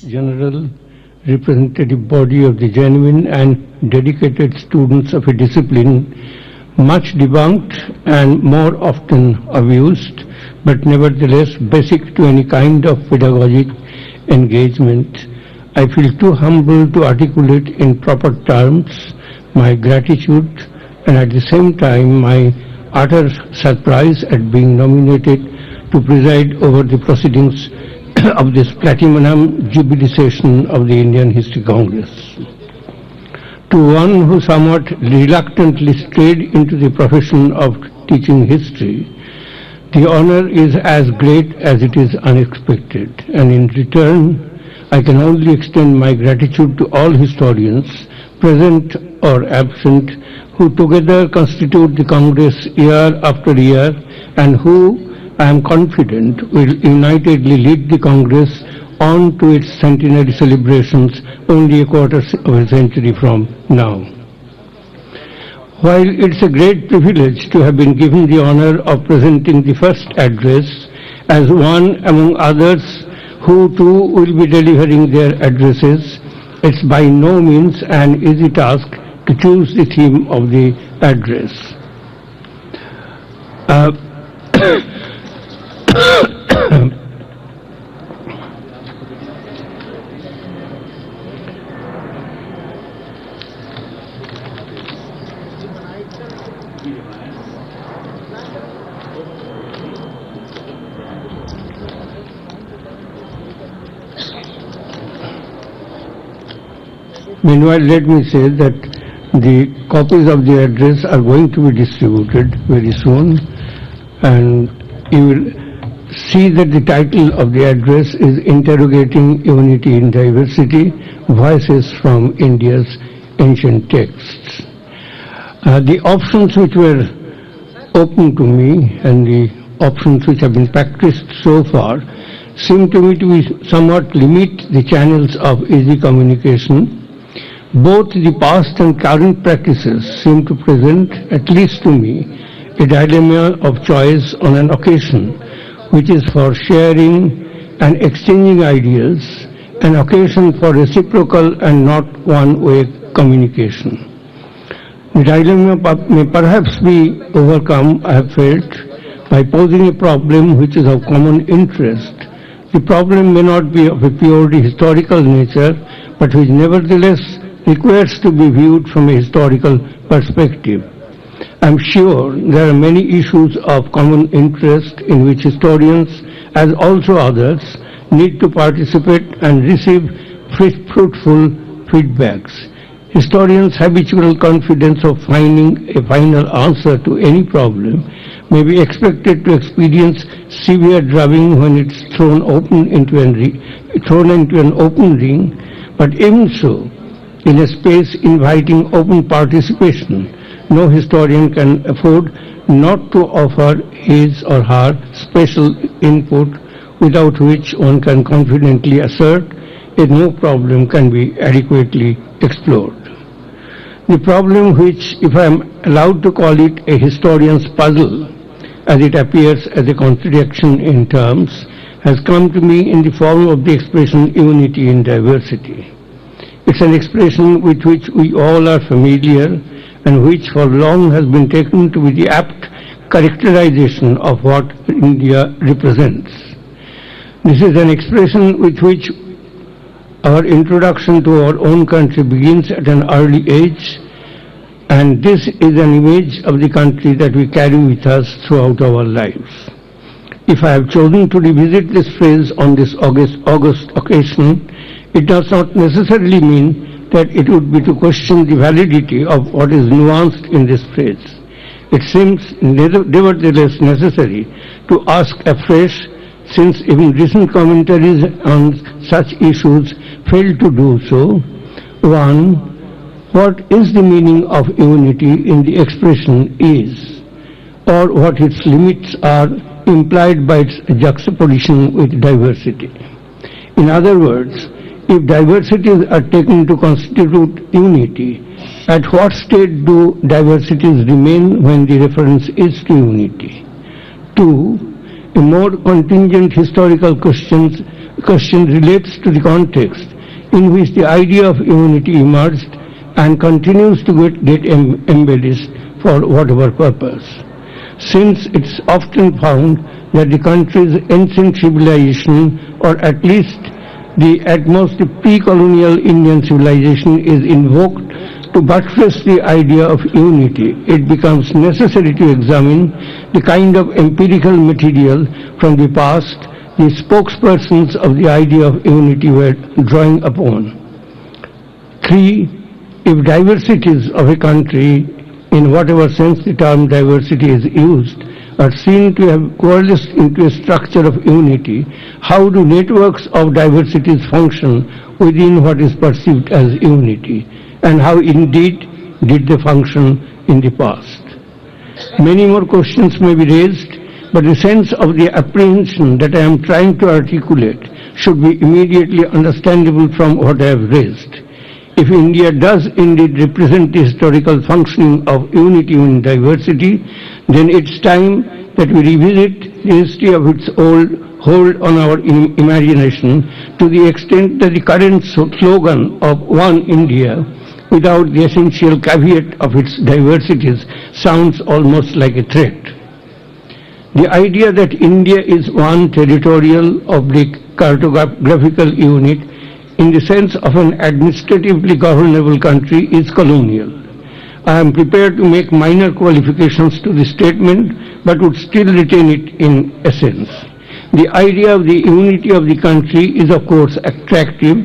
General, representative body of the genuine and dedicated students of a discipline, much debunked and more often abused, but nevertheless basic to any kind of pedagogic engagement. I feel too humble to articulate in proper terms my gratitude and at the same time my utter surprise at being nominated to preside over the proceedings of this Platinum Jubilee session of the Indian History Congress. To one who somewhat reluctantly strayed into the profession of teaching history, the honor is as great as it is unexpected, and in return I can only extend my gratitude to all historians, present or absent, who together constitute the Congress year after year and who, I am confident, will unitedly lead the Congress on to its centenary celebrations only a quarter of a century from now. While it's a great privilege to have been given the honor of presenting the first address as one among others who too will be delivering their addresses, it's by no means an easy task to choose the theme of the address. Meanwhile, let me say that the copies of the address are going to be distributed very soon, and you will see that the title of the address is Interrogating Unity in Diversity, Voices from India's Ancient Texts. The options which were open to me and the options which have been practiced so far seem to me to be somewhat limit the channels of easy communication. Both the past and current practices seem to present, at least to me, a dilemma of choice on an occasion which is for sharing and exchanging ideas, an occasion for reciprocal and not one-way communication. The dilemma may perhaps be overcome, I have felt, by posing a problem which is of common interest. The problem may not be of a purely historical nature, but which nevertheless requires to be viewed from a historical perspective. I am sure there are many issues of common interest in which historians, as also others, need to participate and receive fruitful feedbacks. Historians' habitual confidence of finding a final answer to any problem may be expected to experience severe drubbing when it's thrown into an open ring, but even so, in a space inviting open participation, no historian can afford not to offer his or her special input, without which one can confidently assert that no problem can be adequately explored. The problem which, if I am allowed to call it a historian's puzzle, as it appears as a contradiction in terms, has come to me in the form of the expression unity in diversity. It's an expression with which we all are familiar and which for long has been taken to be the apt characterization of what India represents. This is an expression with which our introduction to our own country begins at an early age, and this is an image of the country that we carry with us throughout our lives. If I have chosen to revisit this phrase on this August occasion, it does not necessarily mean that it would be to question the validity of what is nuanced in this phrase. It seems nevertheless necessary to ask afresh, since even recent commentaries on such issues fail to do so. One, what is the meaning of unity in the expression is, or what its limits are implied by its juxtaposition with diversity? In other words, if diversities are taken to constitute unity, at what state do diversities remain when the reference is to unity? Two, a more contingent historical question question relates to the context in which the idea of unity emerged and continues to get embellished for whatever purpose. Since it's often found that the country's ancient civilization, or at least at most the pre-colonial Indian civilization, is invoked to buttress the idea of unity, it becomes necessary to examine the kind of empirical material from the past the spokespersons of the idea of unity were drawing upon. 3. If diversities of a country, in whatever sense the term diversity is used, are seen to have coalesced into a structure of unity, how do networks of diversities function within what is perceived as unity, and how indeed did they function in the past? Many more questions may be raised, but the sense of the apprehension that I am trying to articulate should be immediately understandable from what I have raised. If India does indeed represent the historical functioning of unity in diversity, then it's time that we revisit the history of its hold on our imagination to the extent that the current slogan of One India, without the essential caveat of its diversities, sounds almost like a threat. The idea that India is one territorial oblique cartographical unit in the sense of an administratively governable country is colonial. I am prepared to make minor qualifications to the statement, but would still retain it in essence. The idea of the unity of the country is of course attractive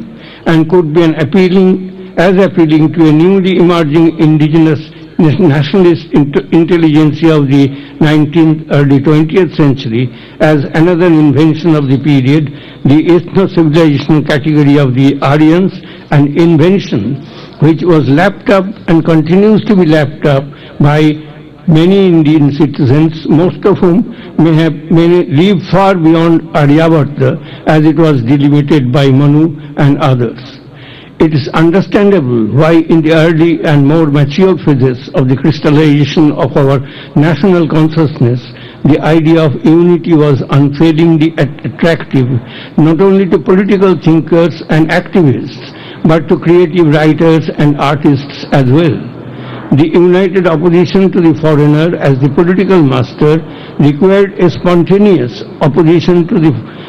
and could be appealing to a newly emerging indigenous nationalist intelligentsia of the 19th, early 20th century as another invention of the period, the ethno-civilization category of the Aryans, an invention which was lapped up and continues to be lapped up by many Indian citizens, most of whom may live far beyond Aryabhata as it was delimited by Manu and others. It is understandable why in the early and more mature phases of the crystallization of our national consciousness, the idea of unity was unfailingly attractive not only to political thinkers and activists, but to creative writers and artists as well. The united opposition to the foreigner as the political master required a spontaneous opposition to the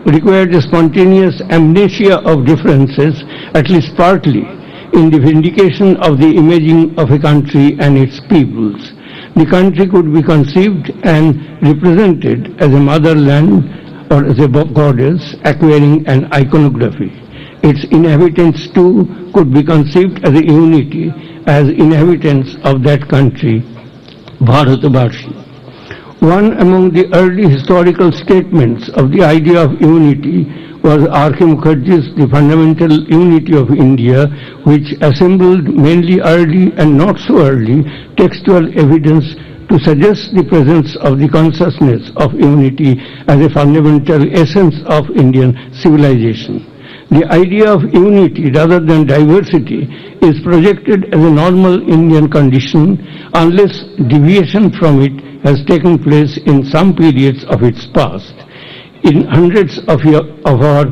required a spontaneous amnesia of differences, at least partly, in the vindication of the imaging of a country and its peoples. The country could be conceived and represented as a motherland or as a goddess acquiring an iconography. Its inhabitants too could be conceived as a unity, as inhabitants of that country, Bharatavarshi. One among the early historical statements of the idea of unity was R.K. Mukherjee's The Fundamental Unity of India, which assembled mainly early and not so early textual evidence to suggest the presence of the consciousness of unity as a fundamental essence of Indian civilization. The idea of unity rather than diversity is projected as a normal Indian condition unless deviation from it has taken place in some periods of its past. In hundreds of our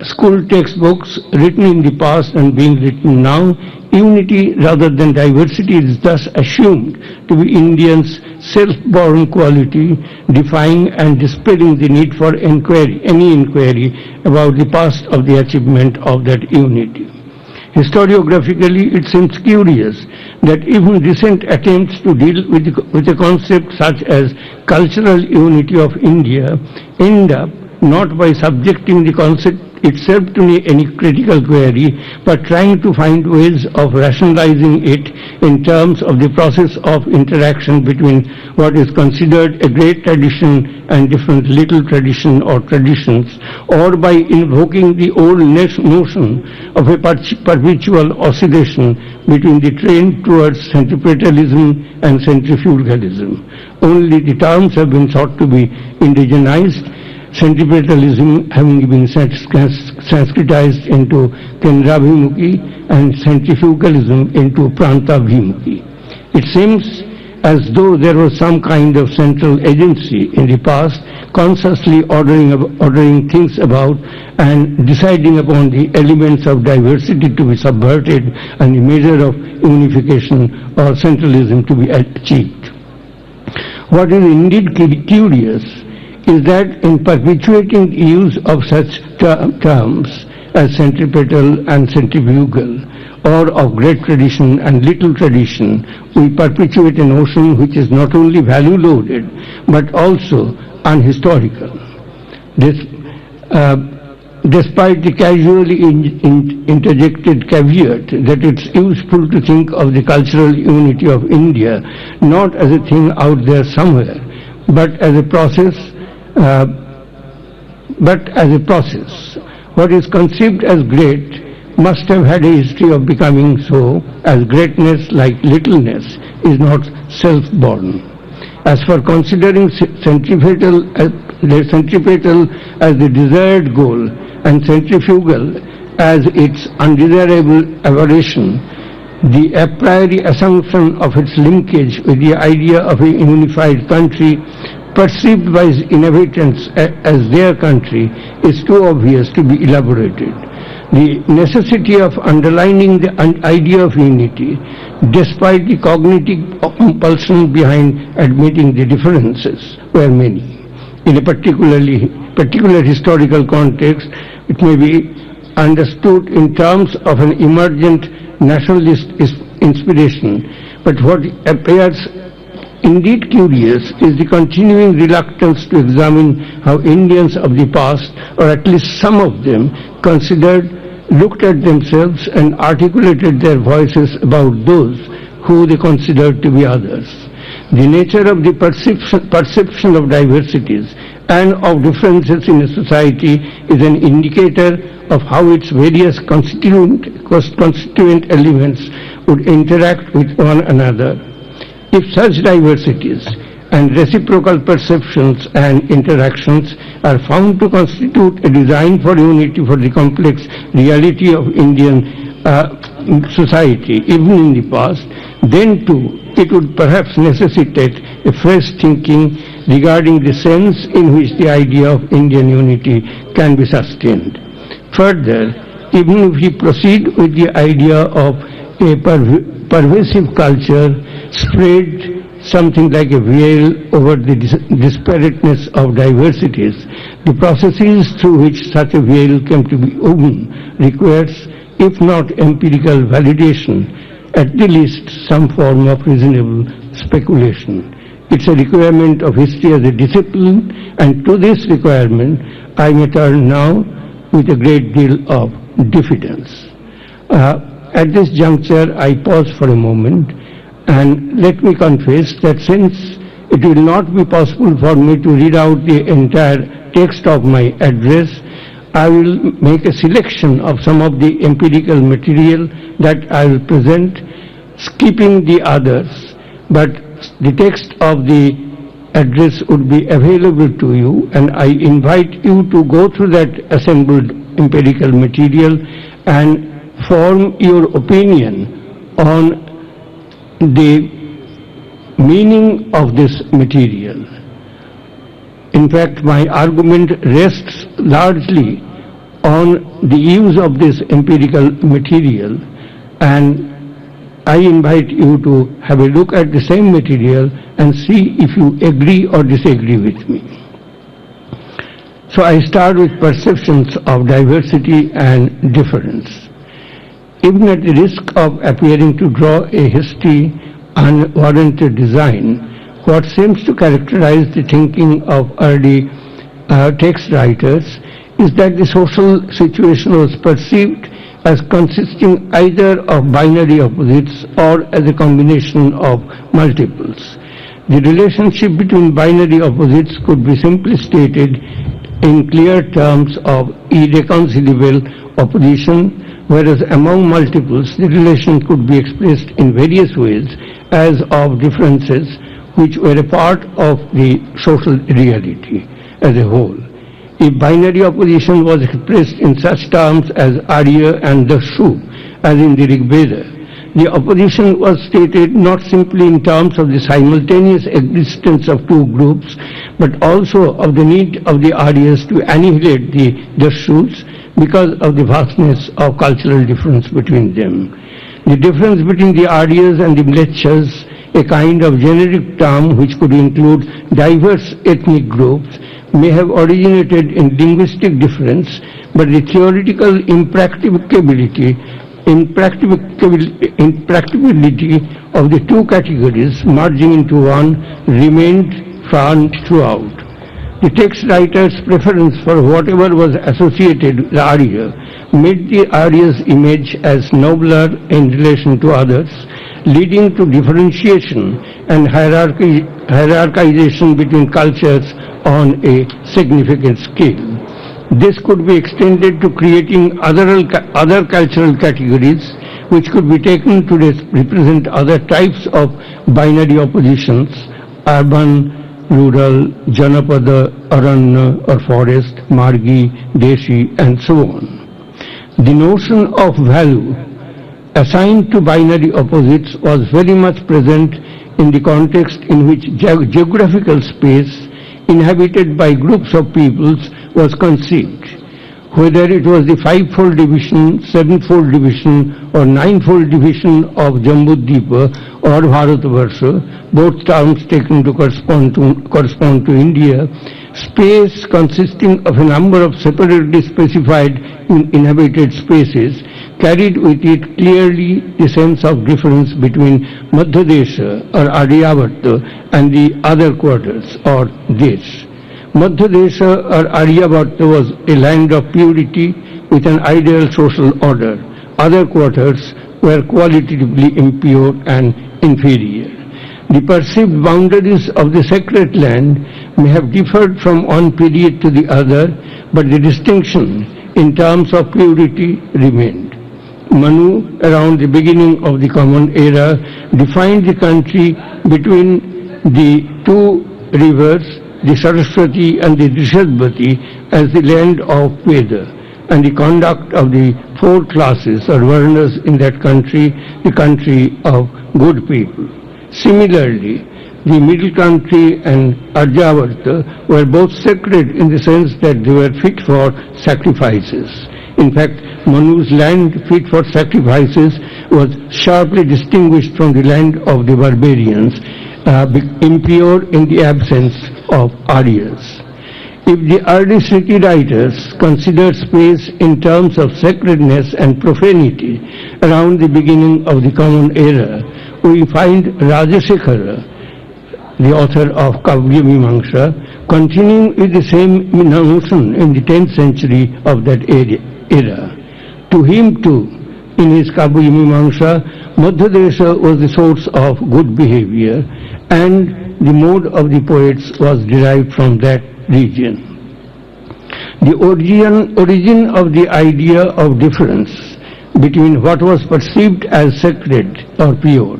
school textbooks written in the past and being written now, unity rather than diversity is thus assumed to be Indians' self-born quality, defying and dispelling the need for any inquiry about the past of the achievement of that unity. Historiographically, it seems curious that even recent attempts to deal with a concept such as cultural unity of India end up not by subjecting the concept itself to any critical query, but trying to find ways of rationalizing it in terms of the process of interaction between what is considered a great tradition and different little tradition or traditions, or by invoking the old notion of a perpetual oscillation between the trend towards centripetalism and centrifugalism. Only the terms have been thought to be indigenized, centripetalism having been Sanskritized into Kendravimukhi and centrifugalism into Prantavimukhi. It seems as though there was some kind of central agency in the past consciously ordering things about and deciding upon the elements of diversity to be subverted and the measure of unification or centralism to be achieved. What is indeed curious is that in perpetuating the use of such terms as centripetal and centrifugal, or of great tradition and little tradition, we perpetuate a notion which is not only value-loaded but also unhistorical. Despite the casually interjected caveat that it's useful to think of the cultural unity of India not as a thing out there somewhere, but as a process. What is conceived as great must have had a history of becoming so, as greatness, like littleness, is not self-born. As for considering centripetal as the desired goal and centrifugal as its undesirable aberration, the a priori assumption of its linkage with the idea of a unified country perceived by its inhabitants as their country is too obvious to be elaborated. The necessity of underlining the idea of unity, despite the cognitive compulsion behind admitting the differences, were many. In a particular historical context, it may be understood in terms of an emergent nationalist inspiration, but what appears indeed curious is the continuing reluctance to examine how Indians of the past, or at least some of them, looked at themselves and articulated their voices about those who they considered to be others. The nature of the perception of diversities and of differences in a society is an indicator of how its various constituent elements would interact with one another. If such diversities and reciprocal perceptions and interactions are found to constitute a design for unity for the complex reality of Indian society, even in the past, then too it would perhaps necessitate a fresh thinking regarding the sense in which the idea of Indian unity can be sustained. Further, even if we proceed with the idea of a pervasive culture spread something like a veil over the disparateness of diversities, the processes through which such a veil came to be woven requires, if not empirical validation, at the least some form of reasonable speculation. It's a requirement of history as a discipline, and to this requirement I may turn now with a great deal of diffidence. At this juncture I pause for a moment, and let me confess that since it will not be possible for me to read out the entire text of my address, I will make a selection of some of the empirical material that I will present, skipping the others, but the text of the address would be available to you, and I invite you to go through that assembled empirical material and form your opinion on the meaning of this material. In fact, my argument rests largely on the use of this empirical material, and I invite you to have a look at the same material and see if you agree or disagree with me. So I start with perceptions of diversity and difference. Even at the risk of appearing to draw a hasty, unwarranted design, what seems to characterize the thinking of early text writers is that the social situation was perceived as consisting either of binary opposites or as a combination of multiples. The relationship between binary opposites could be simply stated in clear terms of irreconcilable opposition, whereas among multiples the relation could be expressed in various ways as of differences which were a part of the social reality as a whole. If binary opposition was expressed in such terms as Arya and Dashu, as in the Rig Veda, The opposition was stated not simply in terms of the simultaneous existence of two groups, but also of the need of the Aryas to annihilate the Dashuts because of the vastness of cultural difference between them. The difference between the Aryas and the Mlecchas, a kind of generic term which could include diverse ethnic groups, may have originated in linguistic difference, but the theoretical impracticability of the two categories merging into one remained firm throughout. The text writer's preference for whatever was associated with the Arya made the Arya's image as nobler in relation to others, leading to differentiation and hierarchization between cultures on a significant scale. This could be extended to creating other cultural categories which could be taken to represent other types of binary oppositions: urban, rural, Janapada, Aranya or forest, Margi, Deshi, and so on. The notion of value assigned to binary opposites was very much present in the context in which geographical space inhabited by groups of peoples was conceived. Whether it was the five-fold division, seven-fold division, or nine-fold division of Jambudvipa or Bharatavarsha, both terms taken to correspond to India, space consisting of a number of separately specified inhabited spaces carried with it clearly the sense of difference between Madhyadesha or Aryavarta and the other quarters or Desh. Madhyadesha or Aryavarta was a land of purity with an ideal social order. Other quarters were qualitatively impure and inferior. The perceived boundaries of the sacred land may have differed from one period to the other, but the distinction in terms of purity remained. Manu, around the beginning of the Common Era, defined the country between the two rivers, the Saraswati and the Drishadvati, as the land of Veda, and the conduct of the four classes or varnas in that country, the country of good people. Similarly, the middle country and Aryavarta were both sacred in the sense that they were fit for sacrifices. In fact, Manu's land fit for sacrifices was sharply distinguished from the land of the barbarians, impure in the absence of Aryas. If the early Smriti writers considered space in terms of sacredness and profanity around the beginning of the Common Era, we find Rajasekhara, the author of Kavya-mimamsa, continuing with the same notion in the 10th century of that era. To him too, in his Kavya-mimamsa, Madhyadesha was the source of good behavior, and the mode of the poets was derived from that region. The origin of the idea of difference between what was perceived as sacred or pure,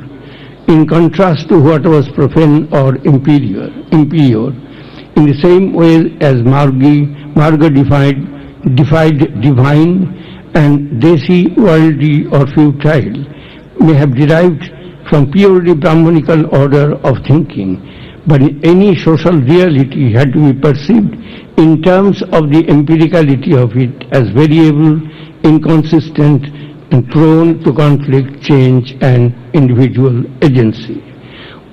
in contrast to what was profane or impure, in the same way as Marga defied divine, and Desi, worldly or futile, may have derived from purely Brahmanical order of thinking, but any social reality had to be perceived in terms of the empiricality of it as variable, inconsistent, and prone to conflict, change, and individual agency.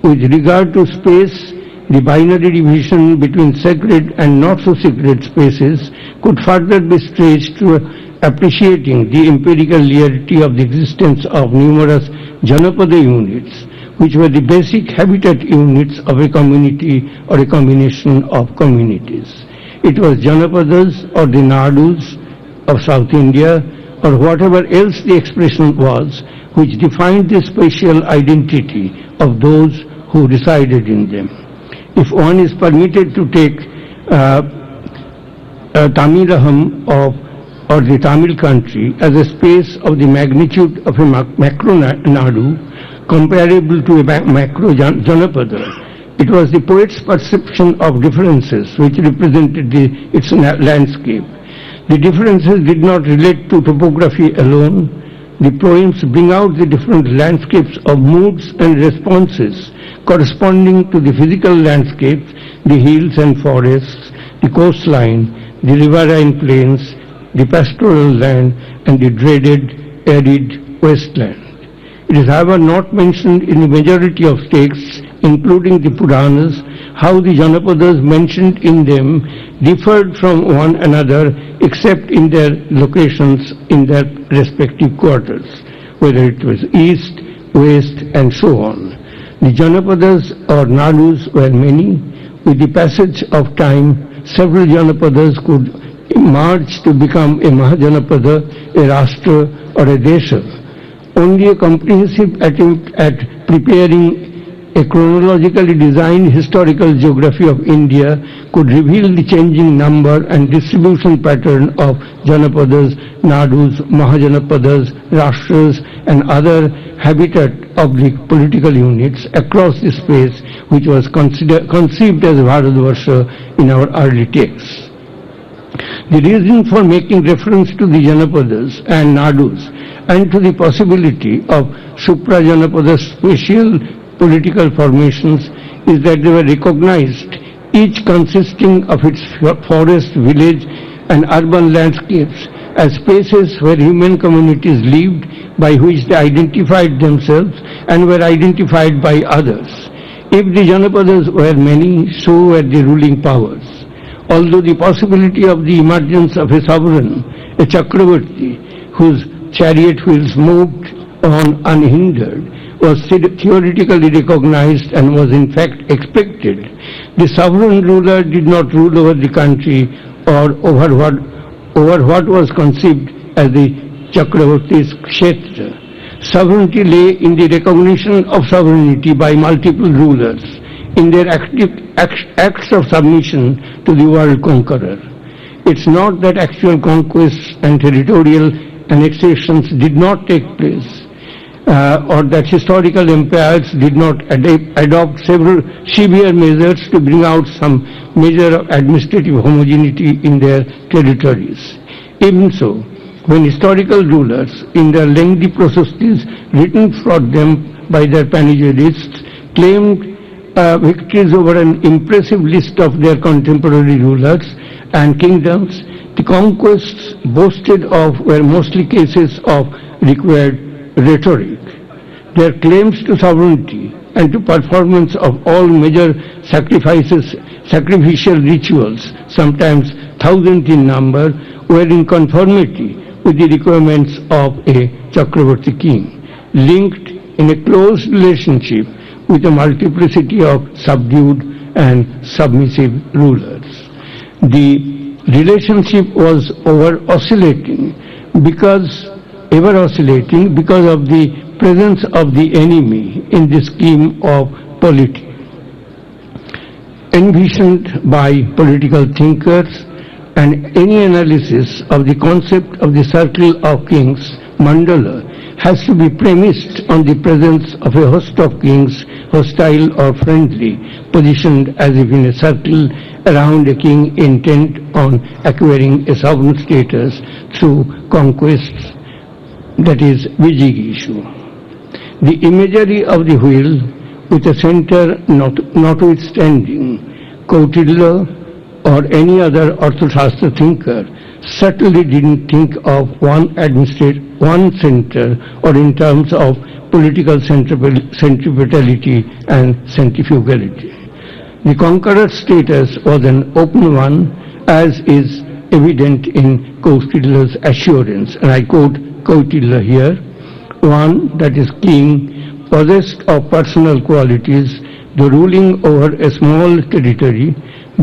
With regard to space, the binary division between sacred and not so sacred spaces could further be stretched to appreciating the empirical reality of the existence of numerous Janapada units, which were the basic habitat units of a community or a combination of communities. It was Janapadas or the Nadus of South India, or whatever else the expression was, which defined the spatial identity of those who resided in them. If one is permitted to take Tamilaham or the Tamil country as a space of the magnitude of a macro Nadu, comparable to a macro Janapada, it was the poet's perception of differences which represented its landscape. The differences did not relate to topography alone. The poems bring out the different landscapes of moods and responses corresponding to the physical landscapes, the hills and forests, the coastline, the riverine plains, the pastoral land, and the dreaded arid wasteland. It is, however, not mentioned in the majority of texts, including the Puranas, how the Janapadas mentioned in them differed from one another except in their locations in their respective quarters, whether it was east, west, and so on. The Janapadas or Nadus were many. With the passage of time, several Janapadas could merge to become a Mahajanapada, a Rashtra, or a Desha. Only a comprehensive attempt at preparing a chronologically designed historical geography of India could reveal the changing number and distribution pattern of Janapadas, Nadus, Mahajanapadas, Rashtras, and other habitat of the political units across the space which was conceived as Bharatvarsha in our early texts. The reason for making reference to the Janapadas and Nadus and to the possibility of Supra-Janapada spatial political formations is that they were recognized, each consisting of its forest, village, and urban landscapes as spaces where human communities lived, by which they identified themselves and were identified by others. If the Janapadas were many, so were the ruling powers. Although the possibility of the emergence of a sovereign, a Chakravarti, whose chariot wheels moved on unhindered, was theoretically recognized and was in fact expected, the sovereign ruler did not rule over the country or over what was conceived as the Chakravarti's Kshetra. Sovereignty lay in the recognition of sovereignty by multiple rulers, in their active acts of submission to the world conqueror. It's not that actual conquests and territorial annexations did not take place, or that historical empires did not adopt several severe measures to bring out some measure of administrative homogeneity in their territories. Even so, when historical rulers, in their lengthy processes written for them by their panegyrists, claimed victories over an impressive list of their contemporary rulers and kingdoms, the conquests boasted of were mostly cases of required rhetoric. Their claims to sovereignty and to performance of all major sacrificial rituals, sometimes thousands in number, were in conformity with the requirements of a Chakravarti king, linked in a close relationship with a multiplicity of subdued and submissive rulers. The relationship was ever oscillating because of the presence of the enemy in the scheme of polity. Envisioned by political thinkers, and any analysis of the concept of the circle of kings, mandala, has to be premised on the presence of a host of kings, hostile or friendly, positioned as if in a circle around a king intent on acquiring a sovereign status through conquests, that is, Vijigishu. The imagery of the wheel with a center notwithstanding, Kautilya or any other Arthashastra thinker certainly didn't think of one center or in terms of political centripetality and centrifugality. The conqueror's status was an open one, as is evident in Kautilya's assurance, and I quote Kautilya here, one, that is king, possessed of personal qualities, the ruling over a small territory,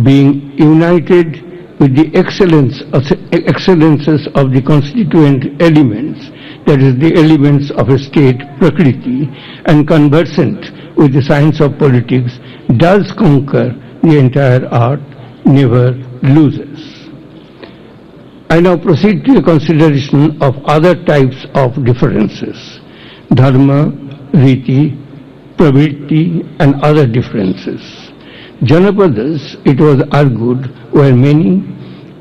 being united with the excellences of the constituent elements, that is, the elements of a state, Prakriti, and conversant with the science of politics, does conquer the entire art, never loses. I now proceed to a consideration of other types of differences, dharma, riti, pravritti, and other differences. Janapadas, it was argued, were many,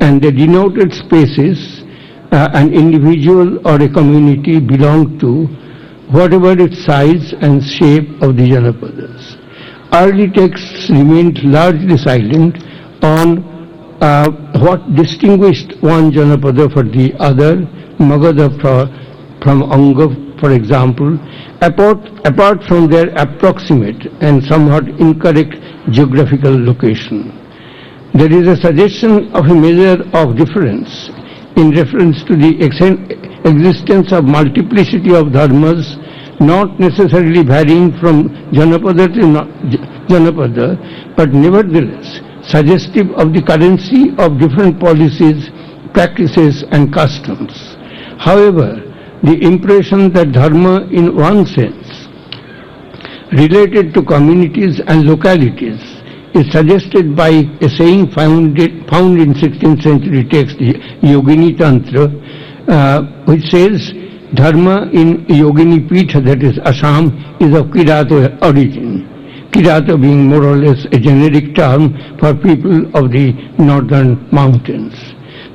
and they denoted spaces an individual or a community belonged to, whatever its size and shape of the Janapadas. Early texts remained largely silent on what distinguished one Janapada for the other, Magadha from Anga, for example, apart from their approximate and somewhat incorrect geographical location. There is a suggestion of a measure of difference in reference to the existence of multiplicity of dharmas, not necessarily varying from Janapada to Janapada, but nevertheless suggestive of the currency of different policies, practices and customs. However, the impression that dharma in one sense related to communities and localities is suggested by a saying found in 16th century text, Yogini Tantra, which says dharma in Yogini Pitha, that is Assam, is of Kirata origin. Kirata being more or less a generic term for people of the northern mountains.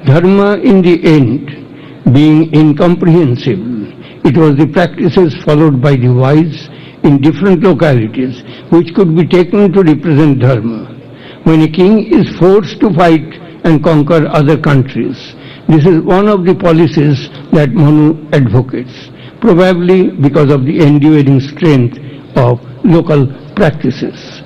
Dharma in the end being incomprehensible, it was the practices followed by the wise in different localities which could be taken to represent dharma. When a king is forced to fight and conquer other countries, this is one of the policies that Manu advocates, probably because of the enduring strength of local practices.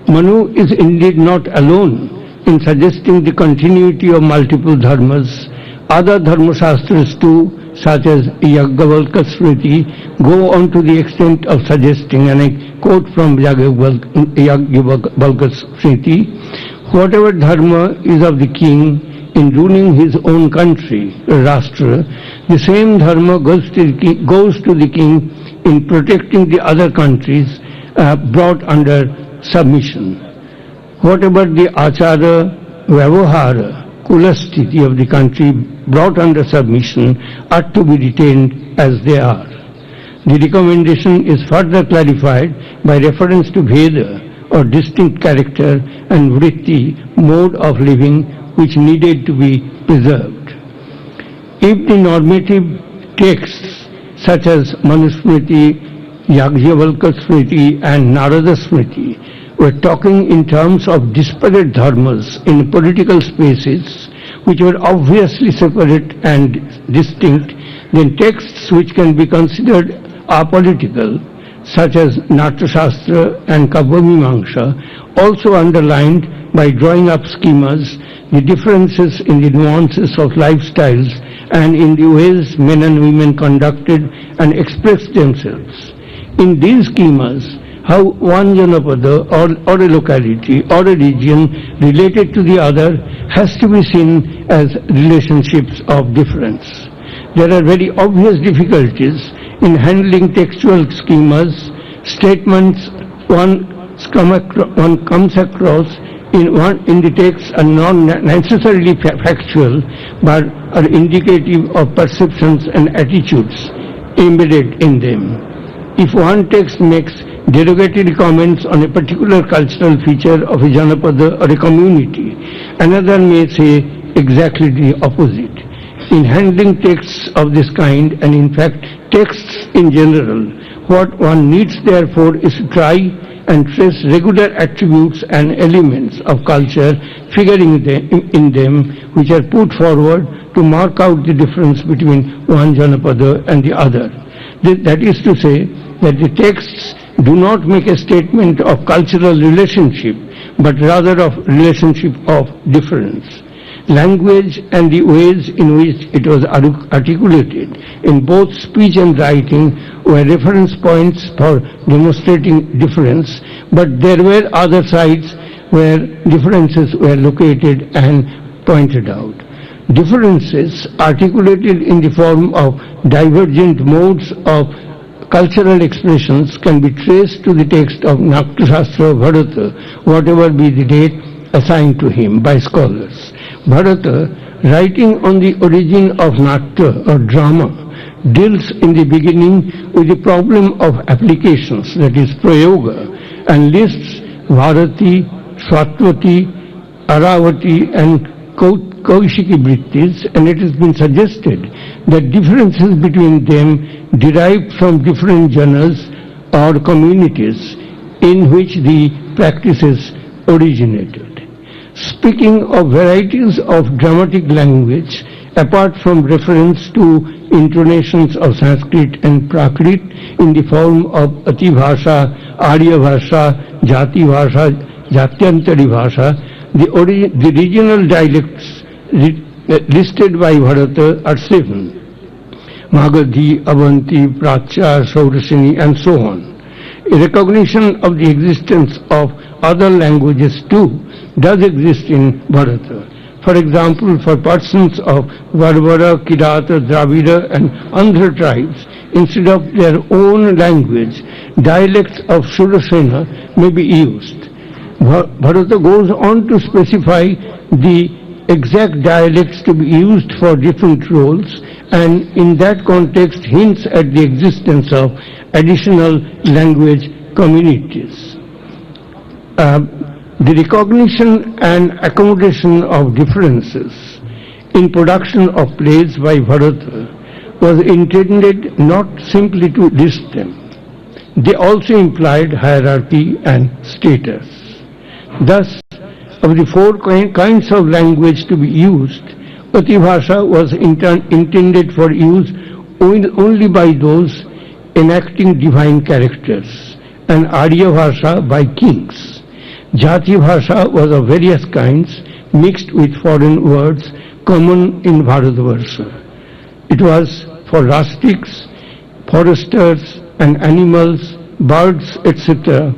Manu is indeed not alone in suggesting the continuity of multiple dharmas. Other dharma-shastras too, such as Yajnavalkya Smriti, go on to the extent of suggesting, and I quote from Yajnavalkya Smriti, whatever dharma is of the king in ruling his own country, Rashtra, the same dharma goes to the king in protecting the other countries brought under submission. Whatever the achara, vyavahara, kulastiti of the country brought under submission are to be retained as they are. The recommendation is further clarified by reference to Veda or distinct character and vritti, mode of living, which needed to be preserved. If the normative texts such as Manusmriti, Yajnavalkya Smriti and Narada Smriti were talking in terms of disparate dharmas in political spaces which were obviously separate and distinct, then texts which can be considered apolitical, such as Natyashastra and Kavyamimamsa, also underlined by drawing up schemas the differences in the nuances of lifestyles and in the ways men and women conducted and expressed themselves. In these schemas, how one Janapada or a locality or a region related to the other has to be seen as relationships of difference. There are very obvious difficulties in handling textual schemas, statements one comes across in the text are not necessarily factual but are indicative of perceptions and attitudes embedded in them. If one text makes derogatory comments on a particular cultural feature of a Janapada or a community, another may say exactly the opposite. In handling texts of this kind, and in fact texts in general, what one needs therefore is to try and trace regular attributes and elements of culture figuring in them which are put forward to mark out the difference between one Janapada and the other. That is to say, that the texts do not make a statement of cultural relationship, but rather of relationship of difference. Language and the ways in which it was articulated in both speech and writing were reference points for demonstrating difference, but there were other sides where differences were located and pointed out. Differences articulated in the form of divergent modes of cultural expressions can be traced to the text of Natyashastra Bharata, whatever be the date assigned to him by scholars. Bharata, writing on the origin of Natya or drama, deals in the beginning with the problem of applications, that is prayoga, and lists Bharati, Swatwati, Aravati and Kaushiki Vrittis, and it has been suggested that differences between them derived from different genres or communities in which the practices originated. Speaking of varieties of dramatic language, apart from reference to intonations of Sanskrit and Prakrit in the form of Ati Bhasha, Arya Bhasha, Jati Bhasha, Jatyantari Bhasha, the regional dialects listed by Bharata are 7. Magadhi, Avanti, Pracha, Saurasini, and so on. A recognition of the existence of other languages too does exist in Bharata. For example, for persons of Varvara, Kirata, Dravida and Andhra tribes, instead of their own language, dialects of Surasena may be used. Bharata goes on to specify the exact dialects to be used for different roles, and in that context hints at the existence of additional language communities. The recognition and accommodation of differences in production of plays by Bharata was intended not simply to list them. They also implied hierarchy and status. Thus, of the 4 kinds of language to be used, Ati Bhasha was intended for use only by those enacting divine characters, and Arya Bhasha by kings. Jati Bhasha was of various kinds, mixed with foreign words common in Bharatavarsha. It was for rustics, foresters and animals, birds, etc.,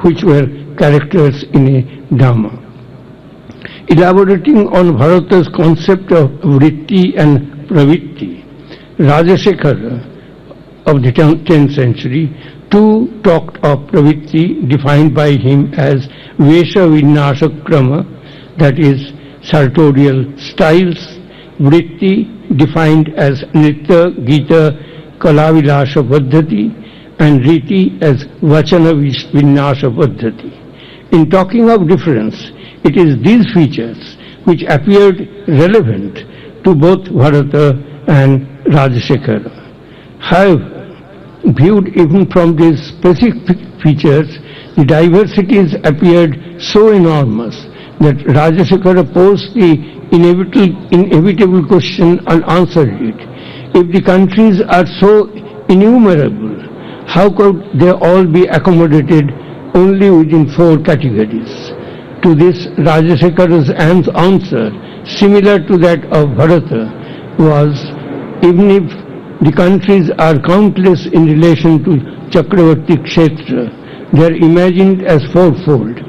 which were characters in a drama. Elaborating on Bharata's concept of vritti and pravitti, Rajasekhara of the 10th century too talked of pravitti, defined by him as Vesha Vinyasa Krama, that is sartorial styles, vritti defined as Nritya, Gita, Kalavilasa Paddhati, and Riti as Vachana Vinyasa Paddhati. In talking of difference, it is these features which appeared relevant to both Bharata and Rajasekhara. However, viewed even from these specific features, the diversities appeared so enormous that Rajasekhara posed the inevitable question and answered it. If the countries are so innumerable, how could they all be accommodated only within 4 categories? To this, Rajasekhara's answer, similar to that of Bharata, was, even if the countries are countless in relation to Chakravarti Kshetra, they are imagined as 4-fold.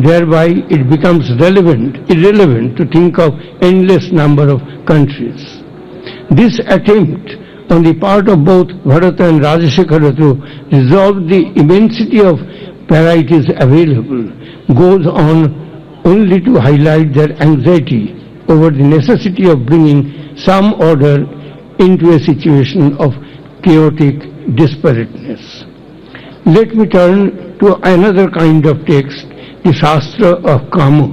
Thereby it becomes irrelevant to think of endless number of countries. This attempt on the part of both Bharata and Rajasekhara to resolve the immensity of varieties available goes on only to highlight their anxiety over the necessity of bringing some order into a situation of chaotic disparateness. Let me turn to another kind of text, the Shastra of Kama.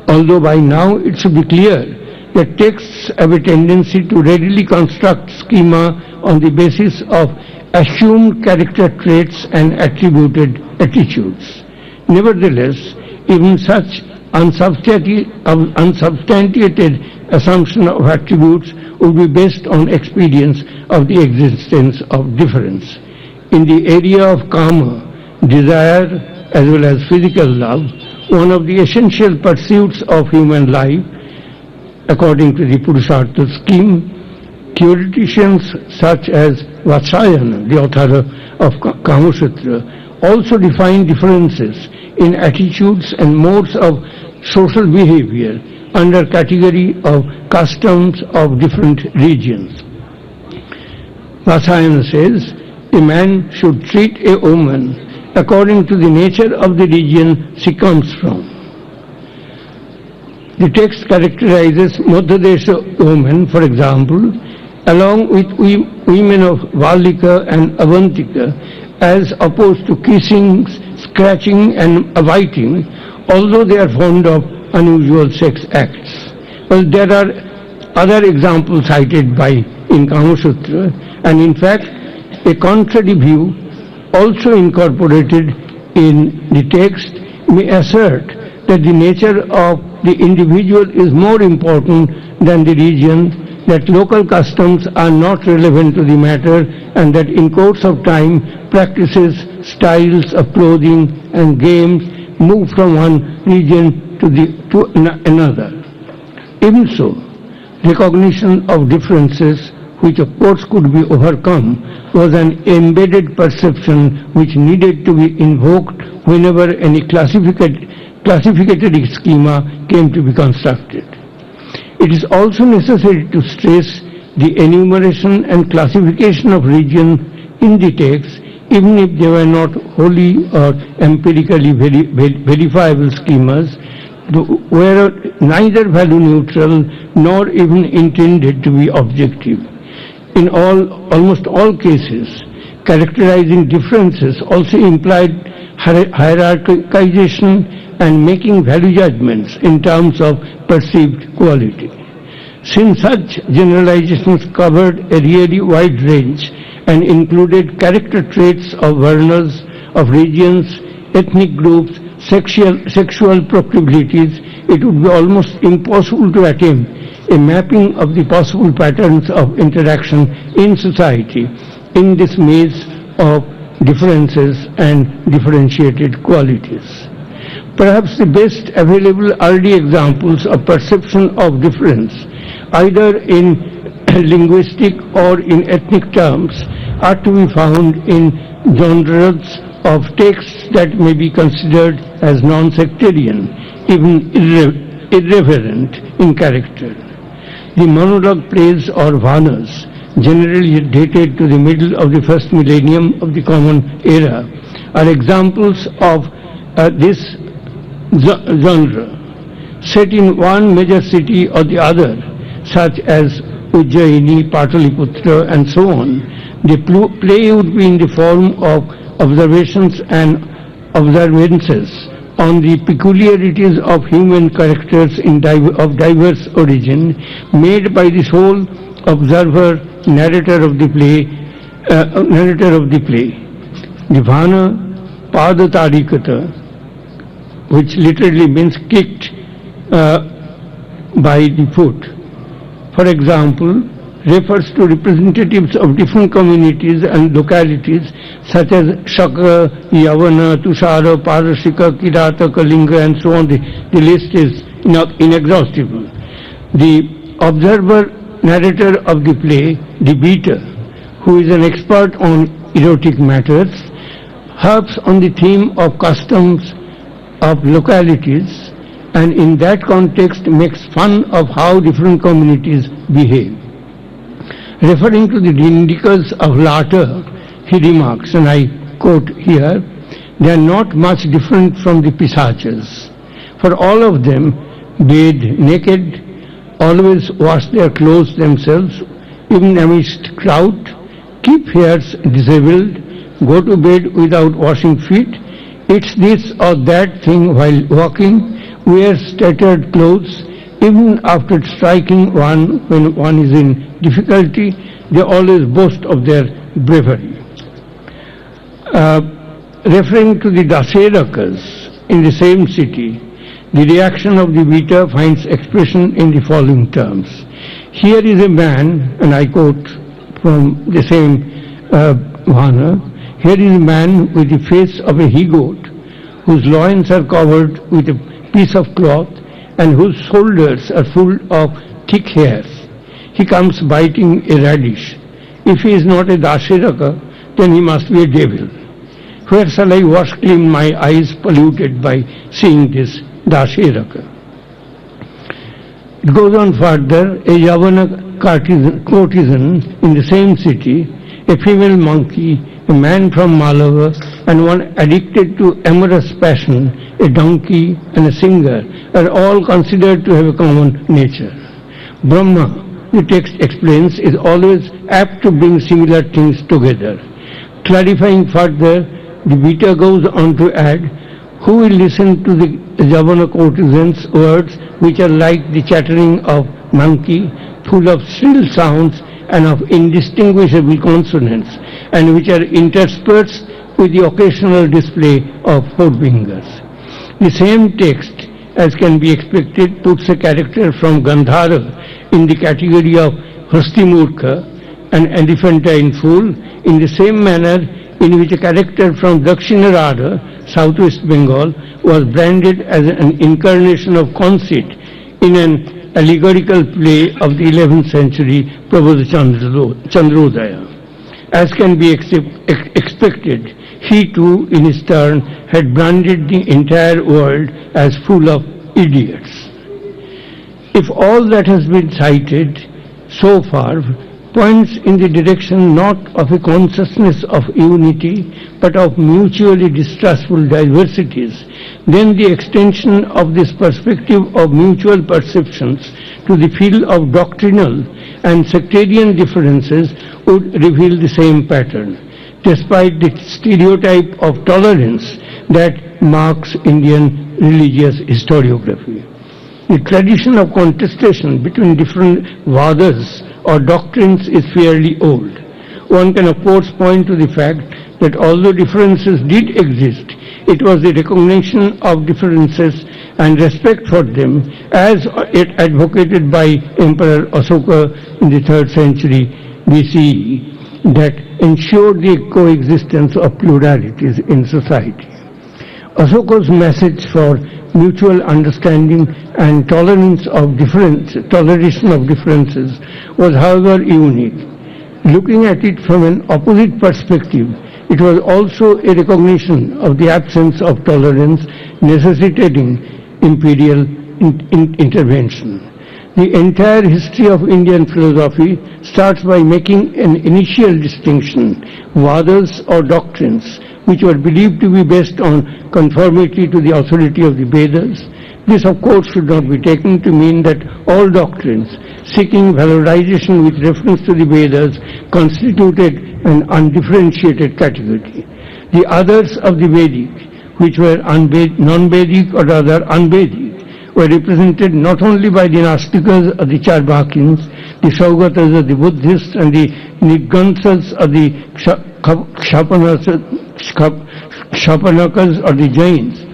Although by now it should be clear that texts have a tendency to readily construct schema on the basis of assumed character traits and attributed attitudes. Nevertheless, even such unsubstantiated assumption of attributes would be based on experience of the existence of difference. In the area of Kama, desire as well as physical love, one of the essential pursuits of human life, according to the Purushartha scheme, theoreticians such as Vatsayana, the author of Kama Sutra, also define differences in attitudes and modes of social behavior under category of customs of different regions. Vatsayana says, a man should treat a woman according to the nature of the region she comes from. The text characterizes Madhyadesha women, for example, along with women of Valika and Avantika, as opposed to kissing, scratching and biting, although they are fond of unusual sex acts. Well, there are other examples cited by in Kama Sutra, and in fact, a contrary view also incorporated in the text may assert that the nature of the individual is more important than the region, that local customs are not relevant to the matter, and that in course of time practices, styles of clothing and games move from one region to another. Even so, recognition of differences, which of course could be overcome, was an embedded perception which needed to be invoked whenever any classificatory schema came to be constructed. It is also necessary to stress the enumeration and classification of region in the text, even if they were not wholly or empirically verifiable schemas, were neither value neutral nor even intended to be objective. In almost all cases, characterizing differences also implied hierarchization and making value judgments in terms of perceived quality. Since such generalizations covered a really wide range and included character traits of Varnas, of regions, ethnic groups, sexual proclivities, it would be almost impossible to attempt a mapping of the possible patterns of interaction in society in this maze of differences and differentiated qualities. Perhaps the best available early examples of perception of difference, either in linguistic or in ethnic terms, are to be found in genres of texts that may be considered as non-sectarian, even irreverent in character. The monologue plays or Vanas, generally dated to the middle of the first millennium of the Common Era, are examples of this genre. Set in one major city or the other, such as Ujjaini, Pataliputra, and so on, the play would be in the form of observations and observances on the peculiarities of human characters of diverse origin, made by the sole observer, narrator of the play. The Vana Padatarikata, which literally means kicked by the foot, for example, refers to representatives of different communities and localities such as Shaka, Yavana, Tushara, Parashika, Kirata, Kalinga, and so on. The list is inexhaustible. The observer narrator of the play, the beater, who is an expert on erotic matters, harps on the theme of customs of localities, and in that context makes fun of how different communities behave. Referring to the Dindikas of Lata, he remarks, and I quote here, they are not much different from the Pisachas, for all of them bathe naked, always wash their clothes themselves, even amidst crowd, keep hairs disabled, go to bed without washing feet, eats this or that thing while walking, wears tattered clothes, even after striking one when one is in difficulty, they always boast of their bravery. Referring to the Daserakas in the same city, the reaction of the beater finds expression in the following terms. Here is a man, and I quote from the same Vana, here is a man with the face of a he-goat, whose loins are covered with a piece of cloth, and whose shoulders are full of thick hairs. He comes biting a radish. If he is not a Dasheraka, then he must be a devil. Where shall I wash clean my eyes polluted by seeing this Dasheraka? It goes on further, a Yavana courtesan in the same city, a female monkey, a man from Malava, and one addicted to amorous passion, a donkey and a singer, are all considered to have a common nature. Brahma, the text explains, is always apt to bring similar things together. Clarifying further, the Vita goes on to add, Who will listen to the Javana courtesan's words, which are like the chattering of monkey, full of shrill sounds and of indistinguishable consonants, and which are interspersed with the occasional display of forefingers? The same text, as can be expected, puts a character from Gandhara in the category of Hastimurkha, an elephantine fool, in the same manner in which a character from Dakshinarada, Southwest Bengal, was branded as an incarnation of conceit in an allegorical play of the 11th century Prabodha Chandrodaya. As can be expected, he too, in his turn, had branded the entire world as full of idiots. If all that has been cited so far points in the direction not of a consciousness of unity, but of mutually distrustful diversities, then the extension of this perspective of mutual perceptions to the field of doctrinal and sectarian differences would reveal the same pattern, despite the stereotype of tolerance that marks Indian religious historiography. The tradition of contestation between different vadas or doctrines is fairly old. One can of course point to the fact that although differences did exist, it was the recognition of differences and respect for them as it advocated by Emperor Asoka in the 3rd century BCE that ensured the coexistence of pluralities in society. Asoka's message for mutual understanding and toleration of differences was, however, unique. Looking at it from an opposite perspective, it was also a recognition of the absence of tolerance necessitating imperial intervention. The entire history of Indian philosophy starts by making an initial distinction, vadas or doctrines, which were believed to be based on conformity to the authority of the Vedas. This, of course, should not be taken to mean that all doctrines seeking valorization with reference to the Vedas constituted an undifferentiated category. The others of the Vedic, which were non-Vedic or rather un-Vedic, were represented not only by the Nastikas or the Charvakyans, the Saugatas of the Buddhists, and the Nigantras of the Kshapanakas or the Jains.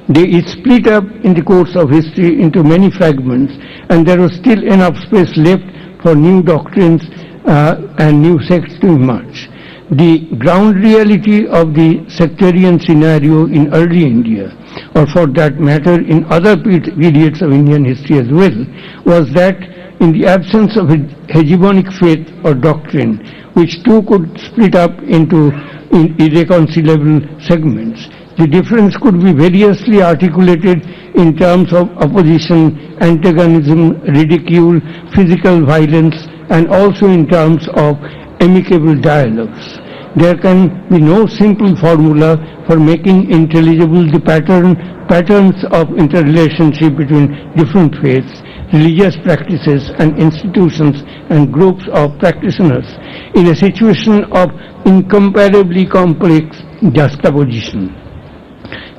They split up in the course of history into many fragments, and there was still enough space left for new doctrines and new sects to emerge. The ground reality of the sectarian scenario in early India, or for that matter in other periods of Indian history as well, was that in the absence of a hegemonic faith or doctrine, which too could split up into irreconcilable segments, the difference could be variously articulated in terms of opposition, antagonism, ridicule, physical violence, and also in terms of amicable dialogues. There can be no simple formula for making intelligible the patterns of interrelationship between different faiths, religious practices and institutions and groups of practitioners in a situation of incomparably complex juxtaposition.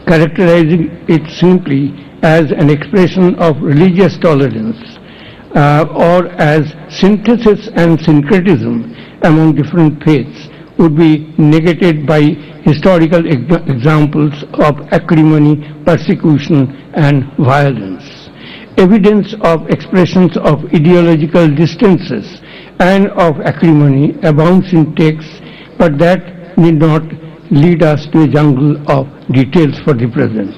Characterizing it simply as an expression of religious tolerance or as synthesis and syncretism among different faiths would be negated by historical examples of acrimony, persecution and violence. Evidence of expressions of ideological distances and of acrimony abounds in texts, but that need not lead us to a jungle of details for the present.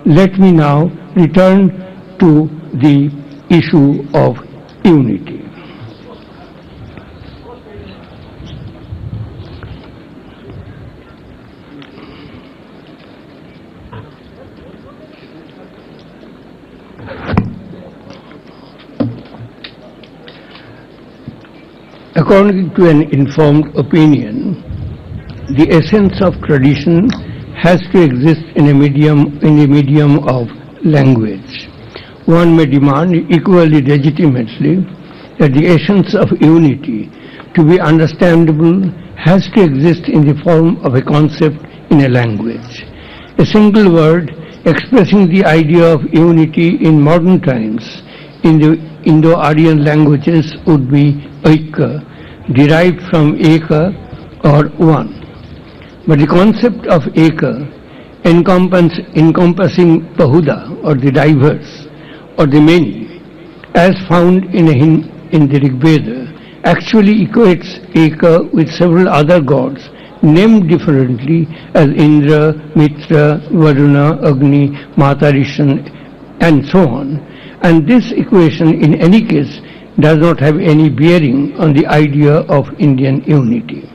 Let me now return to the issue of unity. According to an informed opinion, the essence of tradition has to exist in a medium of language. One may demand equally legitimately that the essence of unity, to be understandable, has to exist in the form of a concept in a language. A single word expressing the idea of unity in modern times in the Indo-Aryan languages would be Aika, derived from Eka or one. But the concept of Eka, encompassing Bahuda or the diverse or the many, as found in the Rig Veda, actually equates Eka with several other gods named differently as Indra, Mitra, Varuna, Agni, Matarishan, and so on. And this equation in any case does not have any bearing on the idea of Indian unity.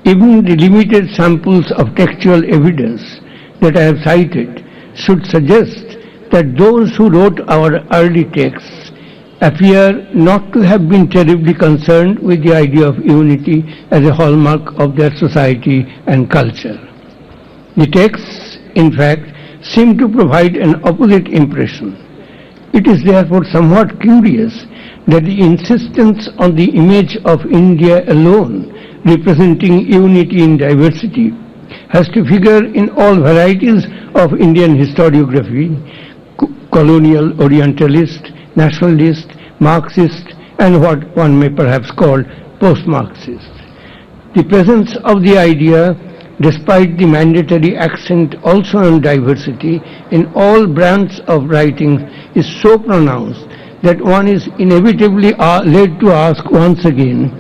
Even the limited samples of textual evidence that I have cited should suggest that those who wrote our early texts appear not to have been terribly concerned with the idea of unity as a hallmark of their society and culture. The texts, in fact, seem to provide an opposite impression. It is therefore somewhat curious that the insistence on the image of India alone representing unity in diversity has to figure in all varieties of Indian historiography, colonial, orientalist, nationalist, Marxist, and what one may perhaps call post-Marxist. The presence of the idea, despite the mandatory accent also on diversity in all branches of writing, is so pronounced that one is inevitably led to ask once again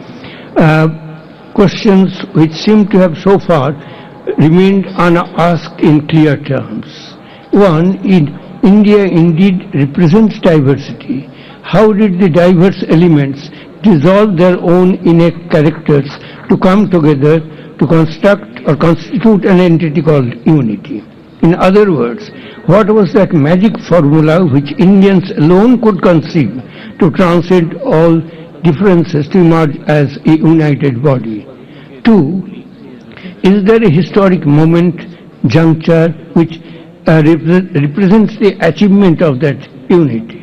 questions which seem to have so far remained unasked in clear terms. One, India indeed represents diversity. How did the diverse elements dissolve their own innate characters to come together to construct or constitute an entity called unity? In other words, what was that magic formula which Indians alone could conceive to transcend all differences to emerge as a united body? Two, is there a historic moment, juncture, which represents the achievement of that unity?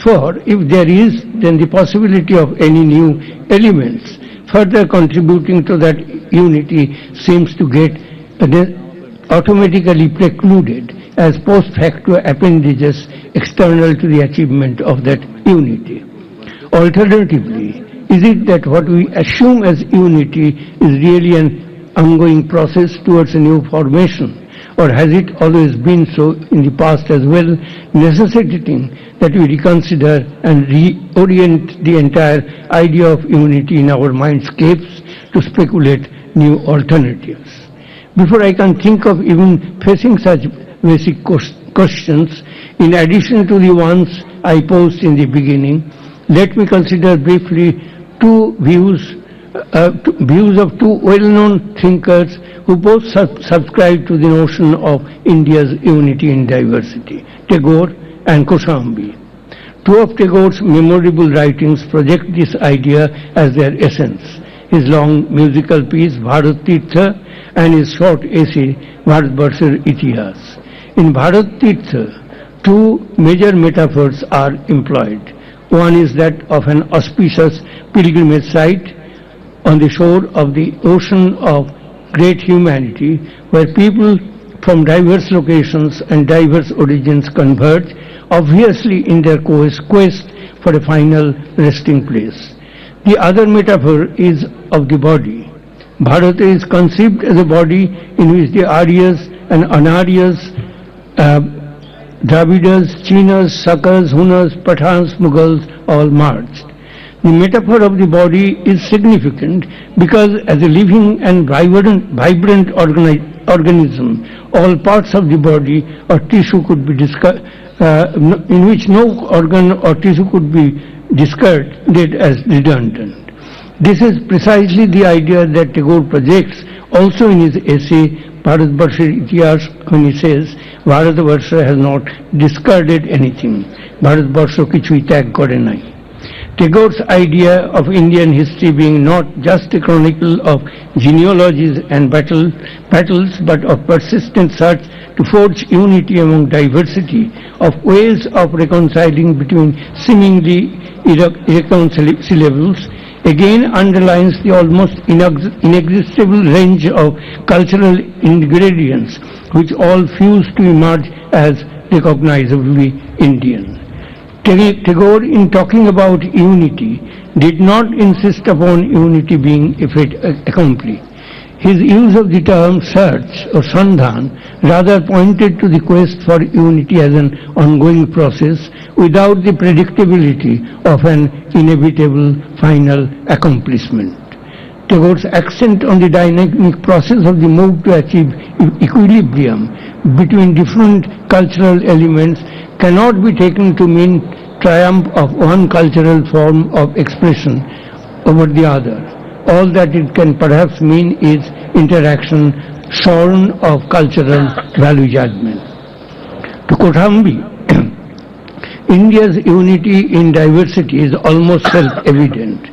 For if there is, then the possibility of any new elements further contributing to that unity seems to get automatically precluded as post facto appendages external to the achievement of that unity. Alternatively, is it that what we assume as unity is really an ongoing process towards a new formation? Or has it always been so in the past as well, necessitating that we reconsider and reorient the entire idea of unity in our mindscapes to speculate new alternatives? Before I can think of even facing such basic questions, in addition to the ones I posed in the beginning, let me consider briefly views of two well-known thinkers who both subscribe to the notion of India's unity in diversity, Tagore and Koshambi. Two of Tagore's memorable writings project this idea as their essence: his long musical piece Bharat Tirtha and his short essay Bharatvarsha Itihas. In Bharat Tirtha, two major metaphors are employed. One is that of an auspicious pilgrimage site on the shore of the ocean of great humanity, where people from diverse locations and diverse origins converge, obviously in their quest for a final resting place. The other metaphor is of the body. Bharata is conceived as a body in which the Aryas and Anaryas, Dravidas, Chinas, Sakas, Hunas, Pathans, Mughals all merged. The metaphor of the body is significant because as a living and vibrant organism, all parts of the body or tissue could be in which no organ or tissue could be discarded as redundant. This is precisely the idea that Tagore projects also in his essay Bharatvarsha Itihas, when he says Bharatvarsha has not discarded anything. Bharatvarsha kichui tag kore nai. Tagore's idea of Indian history being not just a chronicle of genealogies and battles, but of persistent search to forge unity among diversity, of ways of reconciling between seemingly irreconcilables, again underlines the almost inexhaustible range of cultural ingredients which all fuse to emerge as recognizably Indian. Tagore, in talking about unity, did not insist upon unity being a fait accompli. His use of the term search or sandhan rather pointed to the quest for unity as an ongoing process without the predictability of an inevitable final accomplishment. Tagore's accent on the dynamic process of the move to achieve equilibrium between different cultural elements cannot be taken to mean triumph of one cultural form of expression over the other. All that it can perhaps mean is interaction shorn of cultural value judgment. To Kothambi, India's unity in diversity is almost self-evident.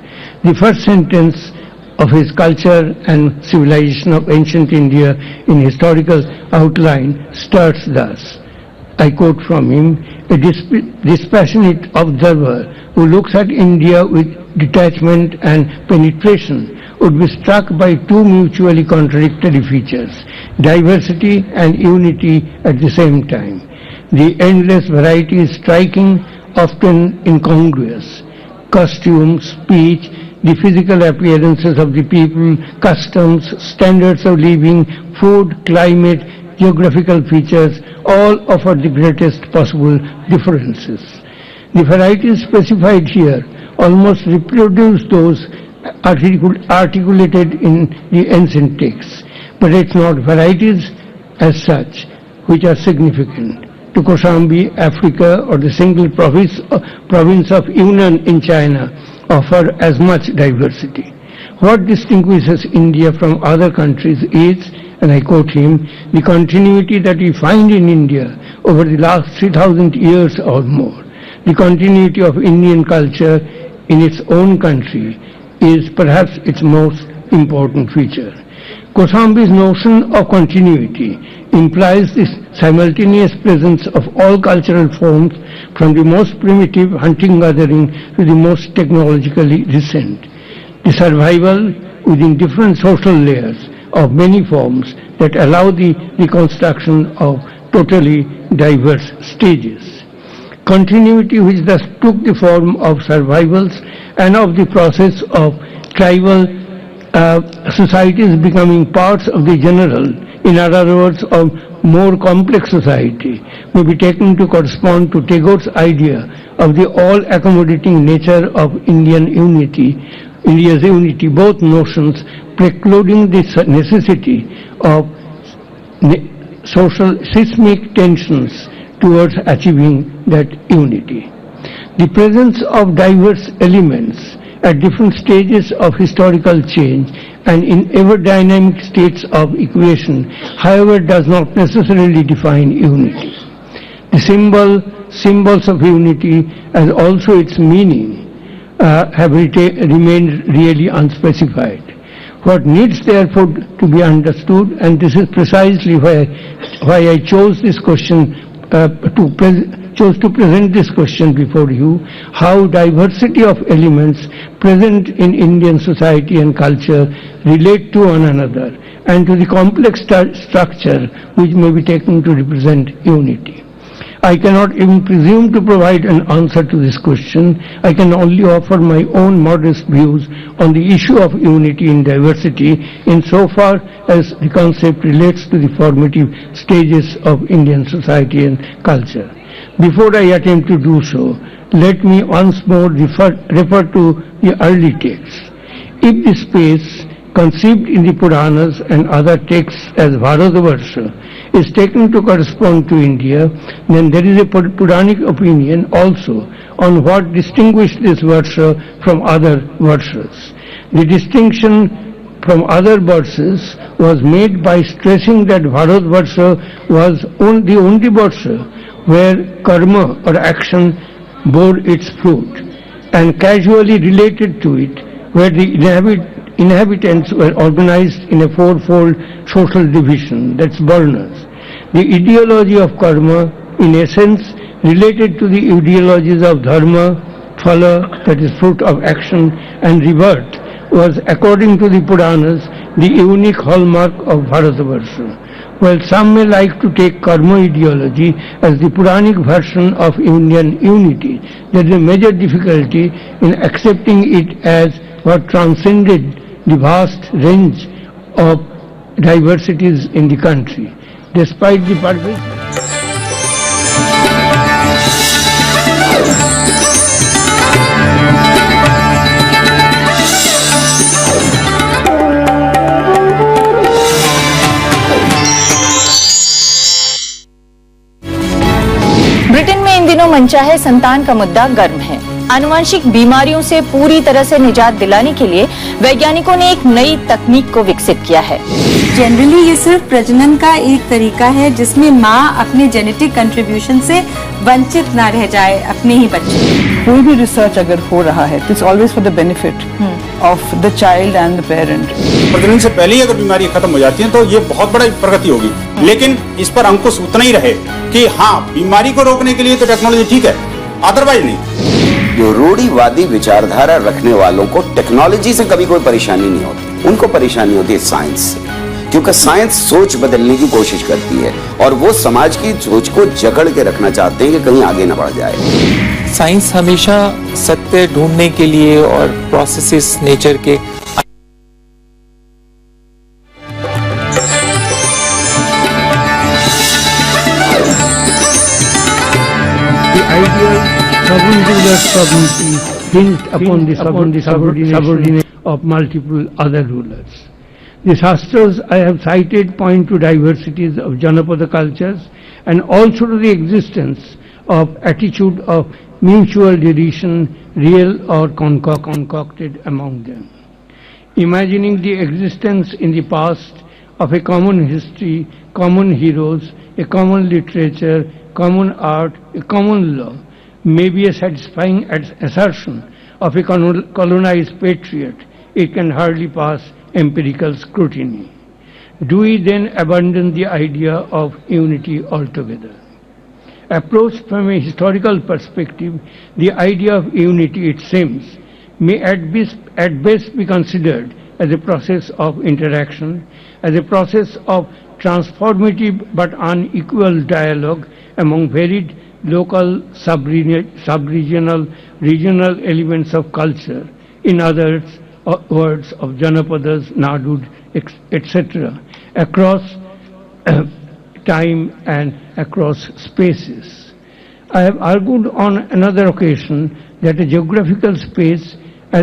The first sentence of his Culture and Civilization of Ancient India in historical outline starts thus. I quote from him, a dispassionate observer who looks at India with detachment and penetration would be struck by two mutually contradictory features, diversity and unity at the same time. The endless variety is striking, often incongruous. Costume, speech, the physical appearances of the people, customs, standards of living, food, climate, geographical features, all offer the greatest possible differences. The varieties specified here almost reproduce those articulated in the ancient texts, but it's not varieties as such which are significant. To Koshambi, Africa, or the single province of Yunnan in China offer as much diversity. What distinguishes India from other countries is, and I quote him, the continuity that we find in India over the last 3,000 years or more. The continuity of Indian culture in its own country is perhaps its most important feature. Kosambi's notion of continuity implies the simultaneous presence of all cultural forms from the most primitive hunting-gathering to the most technologically recent. The survival within different social layers of many forms that allow the reconstruction of totally diverse stages. Continuity which thus took the form of survivals and of the process of tribal societies becoming parts of the general, in other words, of more complex society, may be taken to correspond to Tagore's idea of the all-accommodating nature of India's unity, both notions precluding the necessity of social seismic tensions towards achieving that unity. The presence of diverse elements at different stages of historical change and in ever-dynamic states of equation, however, does not necessarily define unity. The symbols of unity and also its meaning have remained really unspecified. What needs therefore to be understood, and this is precisely why I chose this question chose to present this question before you, how diversity of elements present in Indian society and culture relate to one another and to the complex structure which may be taken to represent unity. I cannot even presume to provide an answer to this question. I can only offer my own modest views on the issue of unity in diversity insofar as the concept relates to the formative stages of Indian society and culture. Before I attempt to do so, let me once more refer to the early texts. If the space conceived in the Puranas and other texts as Bharatavarsha is taken to correspond to India, then there is a Puranic opinion also on what distinguished this Varsha from other Varshas. The distinction from other Varshas was made by stressing that Bharatavarsha was the only Varsha where karma or action bore its fruit, and casually related to it, where the inhabitants were organized in a fourfold social division, that's varnas. The ideology of karma, in essence, related to the ideologies of dharma, phala, that is fruit of action, and rebirth, was, according to the Puranas, the unique hallmark of Bharatavarsha. While some may like to take karma ideology as the Puranic version of Indian unity, there is a major difficulty in accepting it as what transcended the vast range of diversities in the country. Despite the pervasive Britain में इन दिनों मनचाहे संतान का मुद्दा गर्म है। आनुवंशिक बीमारियों से पूरी तरह से निजात दिलाने के लिए वैज्ञानिकों ने एक नई तकनीक को विकसित किया है। जनरली ये सिर्फ प्रजनन का एक तरीका है जिसमें माँ अपने जेनेटिक कंट्रीब्यूशन से वंचित ना रह जाए अपने ही बच्चे। कोई भी रिसर्च अगर हो रहा है तो it's always for the benefit of the child and the parent. प्रजनन से पहले ही अगर बीमारी खत्म हो जाती है तो ये बहुत बड़ा प्रगति होगी, लेकिन इस पर अंकुश उतना ही रहे कि हाँ, बीमारी को रोकने के लिए तो टेक्नोलॉजी ठीक है, अदरवाइज नहीं। जो रूढ़िवादी विचारधारा रखने वालों को टेक्नोलॉजी से कभी कोई परेशानी नहीं होती, उनको परेशानी होती है साइंस से, क्योंकि साइंस सोच बदलने की कोशिश करती है और वो समाज की सोच को जकड़ के रखना चाहते हैं कि कहीं आगे न बढ़ जाए। साइंस हमेशा सत्य ढूंढने के लिए और प्रोसेसेस नेचर के sovereign ruler sovereignty hinged upon the subordination of multiple other rulers. The Shastras I have cited point to diversities of Janapada cultures and also to the existence of attitude of mutual derision, real or concocted among them. Imagining the existence in the past of a common history, common heroes, a common literature, common art, a common law, may be a satisfying assertion of a colonized patriot. It can hardly pass empirical scrutiny. Do we then abandon the idea of unity altogether? Approached from a historical perspective, the idea of unity, it seems, may at best be considered as a process of interaction, as a process of transformative but unequal dialogue among varied local, sub-regional, regional elements of culture, in other words of Janapadas, Nadud, etc., across time and across spaces. I have argued on another occasion that as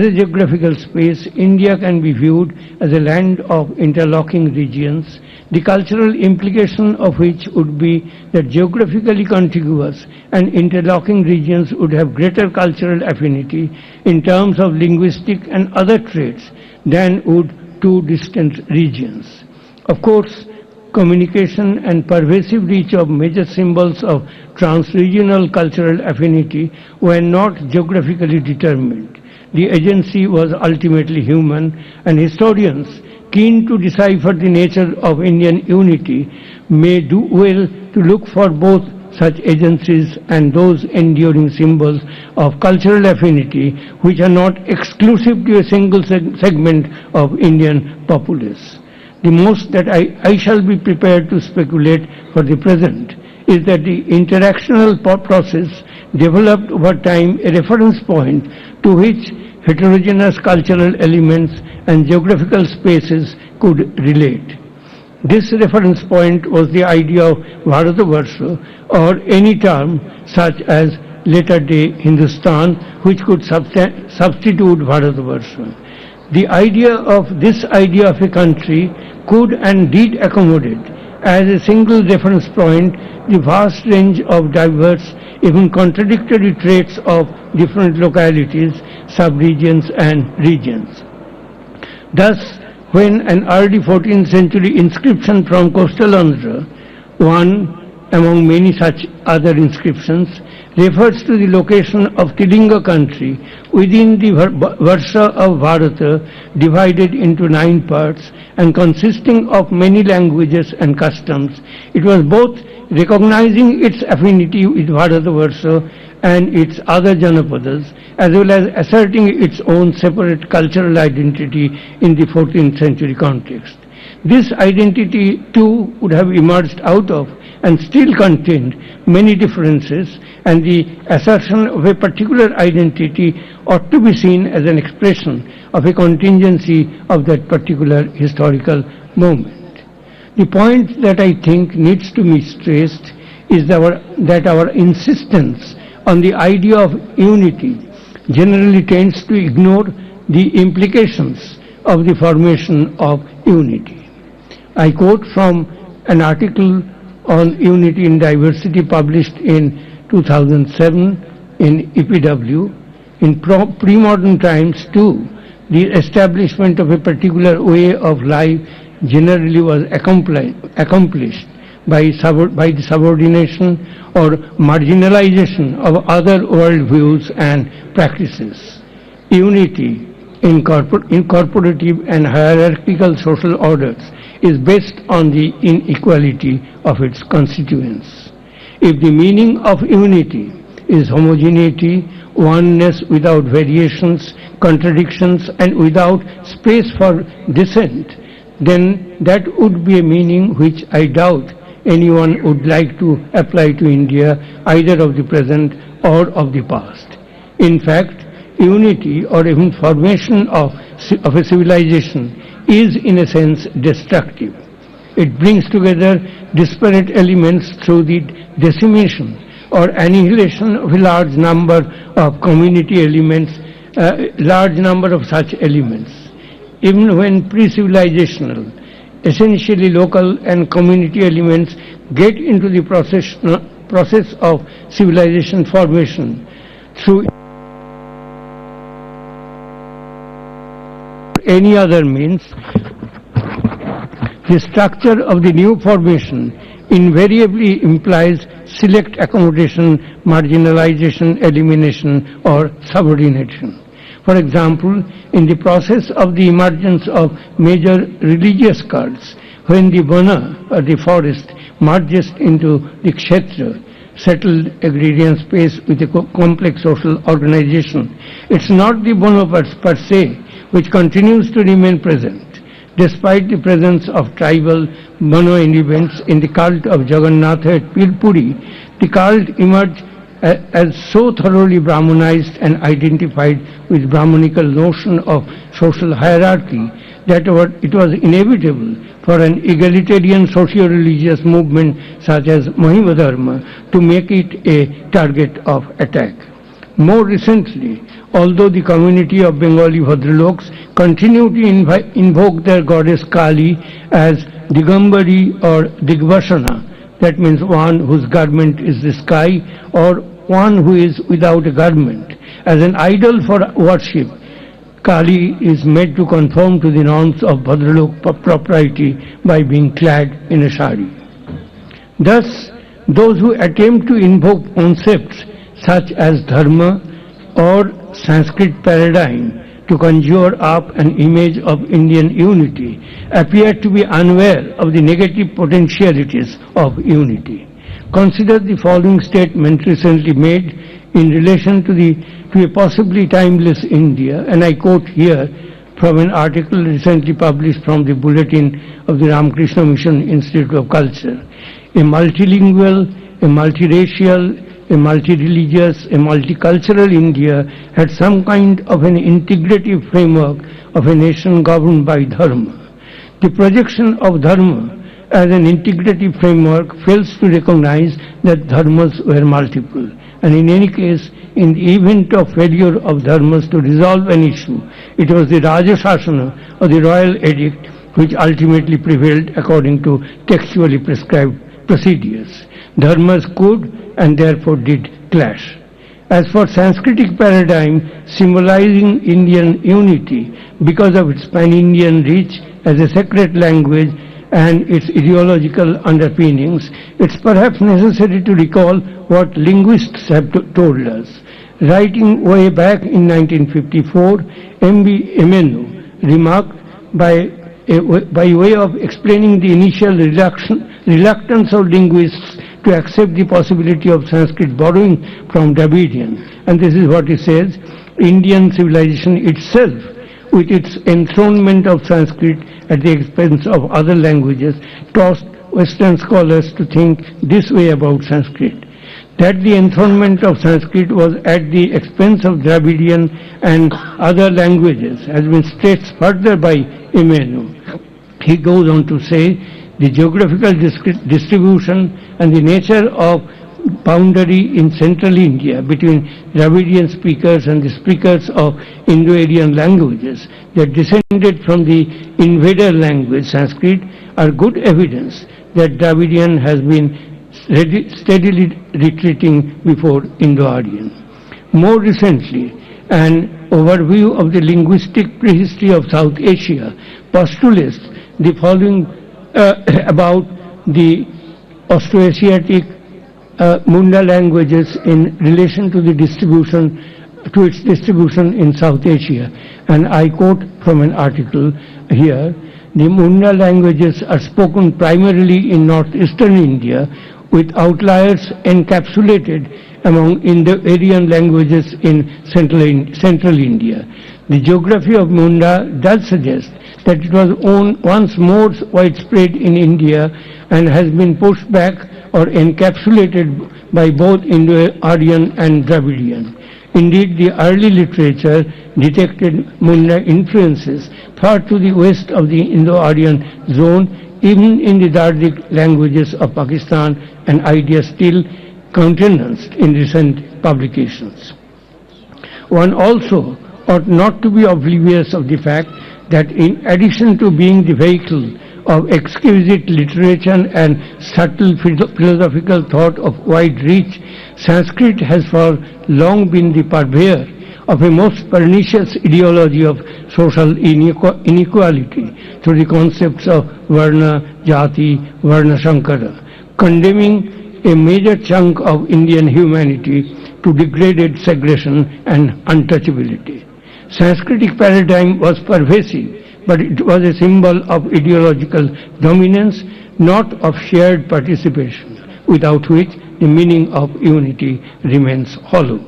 a geographical space, India can be viewed as a land of interlocking regions, the cultural implication of which would be that geographically contiguous and interlocking regions would have greater cultural affinity in terms of linguistic and other traits than would two distant regions. Of course, communication and pervasive reach of major symbols of trans-regional cultural affinity were not geographically determined. The agency was ultimately human, and historians keen to decipher the nature of Indian unity may do well to look for both such agencies and those enduring symbols of cultural affinity which are not exclusive to a single segment of Indian populace. The most that I shall be prepared to speculate for the present is that the interactional process developed over time a reference point to which heterogeneous cultural elements and geographical spaces could relate. This reference point was the idea of Bharatavarsha, or any term such as later-day Hindustan, which could substitute Bharatavarsha. The idea of a country could and did accommodate as a single reference point the vast range of diverse, even contradictory traits of different localities, sub-regions and regions. Thus, when an early 14th century inscription from coastal Andhra, one among many such other inscriptions, refers to the location of Tilinga country within the Varsha of Bharata, divided into 9 parts and consisting of many languages and customs, it was both recognizing its affinity with Bharatavarsha and its other Janapadas, as well as asserting its own separate cultural identity in the 14th century context. This identity too would have emerged out of and still contained many differences, and the assertion of a particular identity ought to be seen as an expression of a contingency of that particular historical moment. The point that I think needs to be stressed is that our insistence on the idea of unity generally tends to ignore the implications of the formation of unity. I quote from an article on unity in diversity published in 2007 in EPW. In pre-modern times too, the establishment of a particular way of life generally was accomplished by the subordination or marginalization of other worldviews and practices. Unity in corporative and hierarchical social orders is based on the inequality of its constituents. If the meaning of unity is homogeneity, oneness without variations, contradictions, and without space for dissent, then that would be a meaning which I doubt anyone would like to apply to India, either of the present or of the past. In fact, unity or even formation of a civilization is in a sense destructive. It brings together disparate elements through the decimation or annihilation of a large number of community elements, large number of such elements. Even when pre-civilizational, essentially local and community elements get into the process of civilization formation through any other means, the structure of the new formation invariably implies select accommodation, marginalization, elimination, or subordination. For example, in the process of the emergence of major religious cults, when the Vana, or the forest, merges into the Kshetra, settled agrarian space with a complex social organization, it's not the Vana per se which continues to remain present. Despite the presence of tribal Vana elements in the cult of Jagannatha at Puri, the cult emerged as so thoroughly Brahmanized and identified with Brahmanical notion of social hierarchy that it was inevitable for an egalitarian socio-religious movement such as Mahima Dharma to make it a target of attack. More recently, although the community of Bengali Bhadraloks continue to invoke their goddess Kali as Digambari or Digvasana, that means one whose garment is the sky, or one who is without a garment, as an idol for worship, Kali is made to conform to the norms of Bhadralok propriety by being clad in a sari. Thus, those who attempt to invoke concepts such as dharma or Sanskrit paradigm to conjure up an image of Indian unity appear to be unaware of the negative potentialities of unity. Consider the following statement recently made in relation to a possibly timeless India, and I quote here from an article recently published from the Bulletin of the Ramakrishna Mission Institute of Culture. A multilingual, a multiracial, a multi-religious, a multicultural India had some kind of an integrative framework of a nation governed by dharma. The projection of dharma as an integrative framework fails to recognize that dharmas were multiple, and in any case, in the event of failure of dharmas to resolve an issue, it was the Raja Sasana or the royal edict which ultimately prevailed according to textually prescribed procedures. Dharmas could and therefore did clash. As for Sanskritic paradigm symbolizing Indian unity because of its pan-Indian reach as a sacred language and its ideological underpinnings, it's perhaps necessary to recall what linguists have told us. Writing way back in 1954, M.B. Emenu remarked by way of explaining the initial reluctance of linguists to accept the possibility of Sanskrit borrowing from Dravidian. And this is what he says: Indian civilization itself with its enthronement of Sanskrit at the expense of other languages, caused Western scholars to think this way about Sanskrit, that the enthronement of Sanskrit was at the expense of Dravidian and other languages has been stressed further by Emmanuel. He goes on to say, the geographical distribution and the nature of boundary in central India between Dravidian speakers and the speakers of Indo-Aryan languages that descended from the invader language Sanskrit are good evidence that Dravidian has been steadily retreating before Indo-Aryan. More recently, an overview of the linguistic prehistory of South Asia postulates the following about the Austroasiatic Munda languages in relation to the distribution, to its distribution in South Asia. And I quote from an article here, the Munda languages are spoken primarily in northeastern India, with outliers encapsulated among Indo-Aryan languages in central India. The geography of Munda does suggest that it was once more widespread in India and has been pushed back or encapsulated by both Indo-Aryan and Dravidian. Indeed, the early literature detected Munda influences far to the west of the Indo-Aryan zone, even in the Dardic languages of Pakistan, an idea still countenanced in recent publications. One also ought not to be oblivious of the fact that in addition to being the vehicle of exquisite literature and subtle philosophical thought of wide reach, Sanskrit has for long been the purveyor of a most pernicious ideology of social inequality through the concepts of Varna, Jati, Varna Shankara, condemning a major chunk of Indian humanity to degraded segregation and untouchability. Sanskritic paradigm was pervasive, but it was a symbol of ideological dominance, not of shared participation, without which the meaning of unity remains hollow.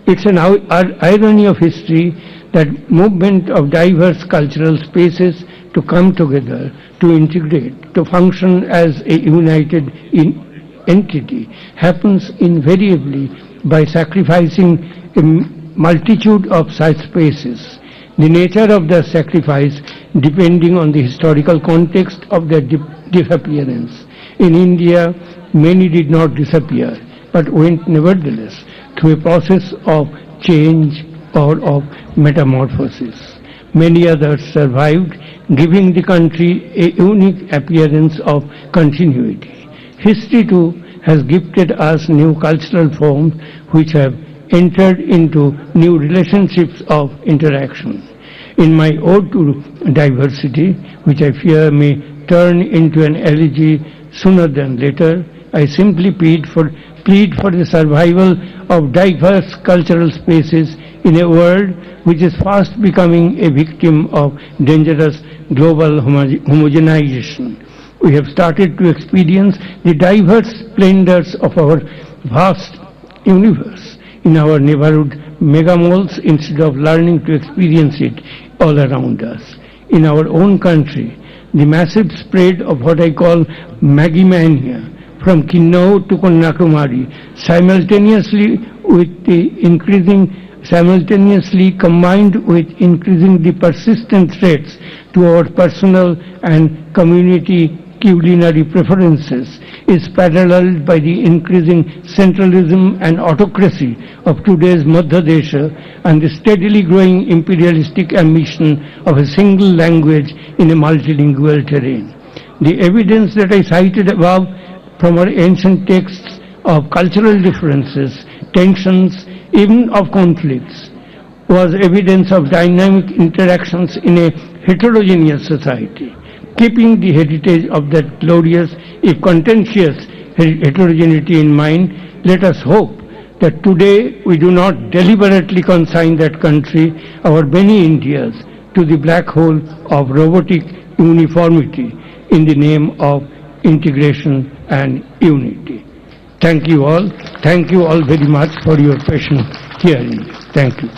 It's an irony of history that movement of diverse cultural spaces to come together, to integrate, to function as a united entity happens invariably by sacrificing a multitude of such spaces. The nature of the sacrifice depending on the historical context of their disappearance. In India, many did not disappear, but went nevertheless through a process of change or of metamorphosis. Many others survived, giving the country a unique appearance of continuity. History too has gifted us new cultural forms which have entered into new relationships of interaction. In my ode to diversity, which I fear may turn into an elegy sooner than later, I simply plead for the survival of diverse cultural spaces in a world which is fast becoming a victim of dangerous global homogenization. We have started to experience the diverse splendors of our vast universe in our neighborhood megamoles instead of learning to experience it all around us. In our own country, the massive spread of what I call Maggie Mania from Kinnaur to Kanyakumari simultaneously combined with increasing the persistent threats to our personal and community culinary preferences is paralleled by the increasing centralism and autocracy of today's Madhya Desha and the steadily growing imperialistic ambition of a single language in a multilingual terrain. The evidence that I cited above from our ancient texts of cultural differences, tensions, even of conflicts, was evidence of dynamic interactions in a heterogeneous society. Keeping the heritage of that glorious, if contentious, heterogeneity in mind, let us hope that today we do not deliberately consign that country, our many Indias, to the black hole of robotic uniformity in the name of integration and unity. Thank you all. Thank you all very much for your patient hearing. Thank you.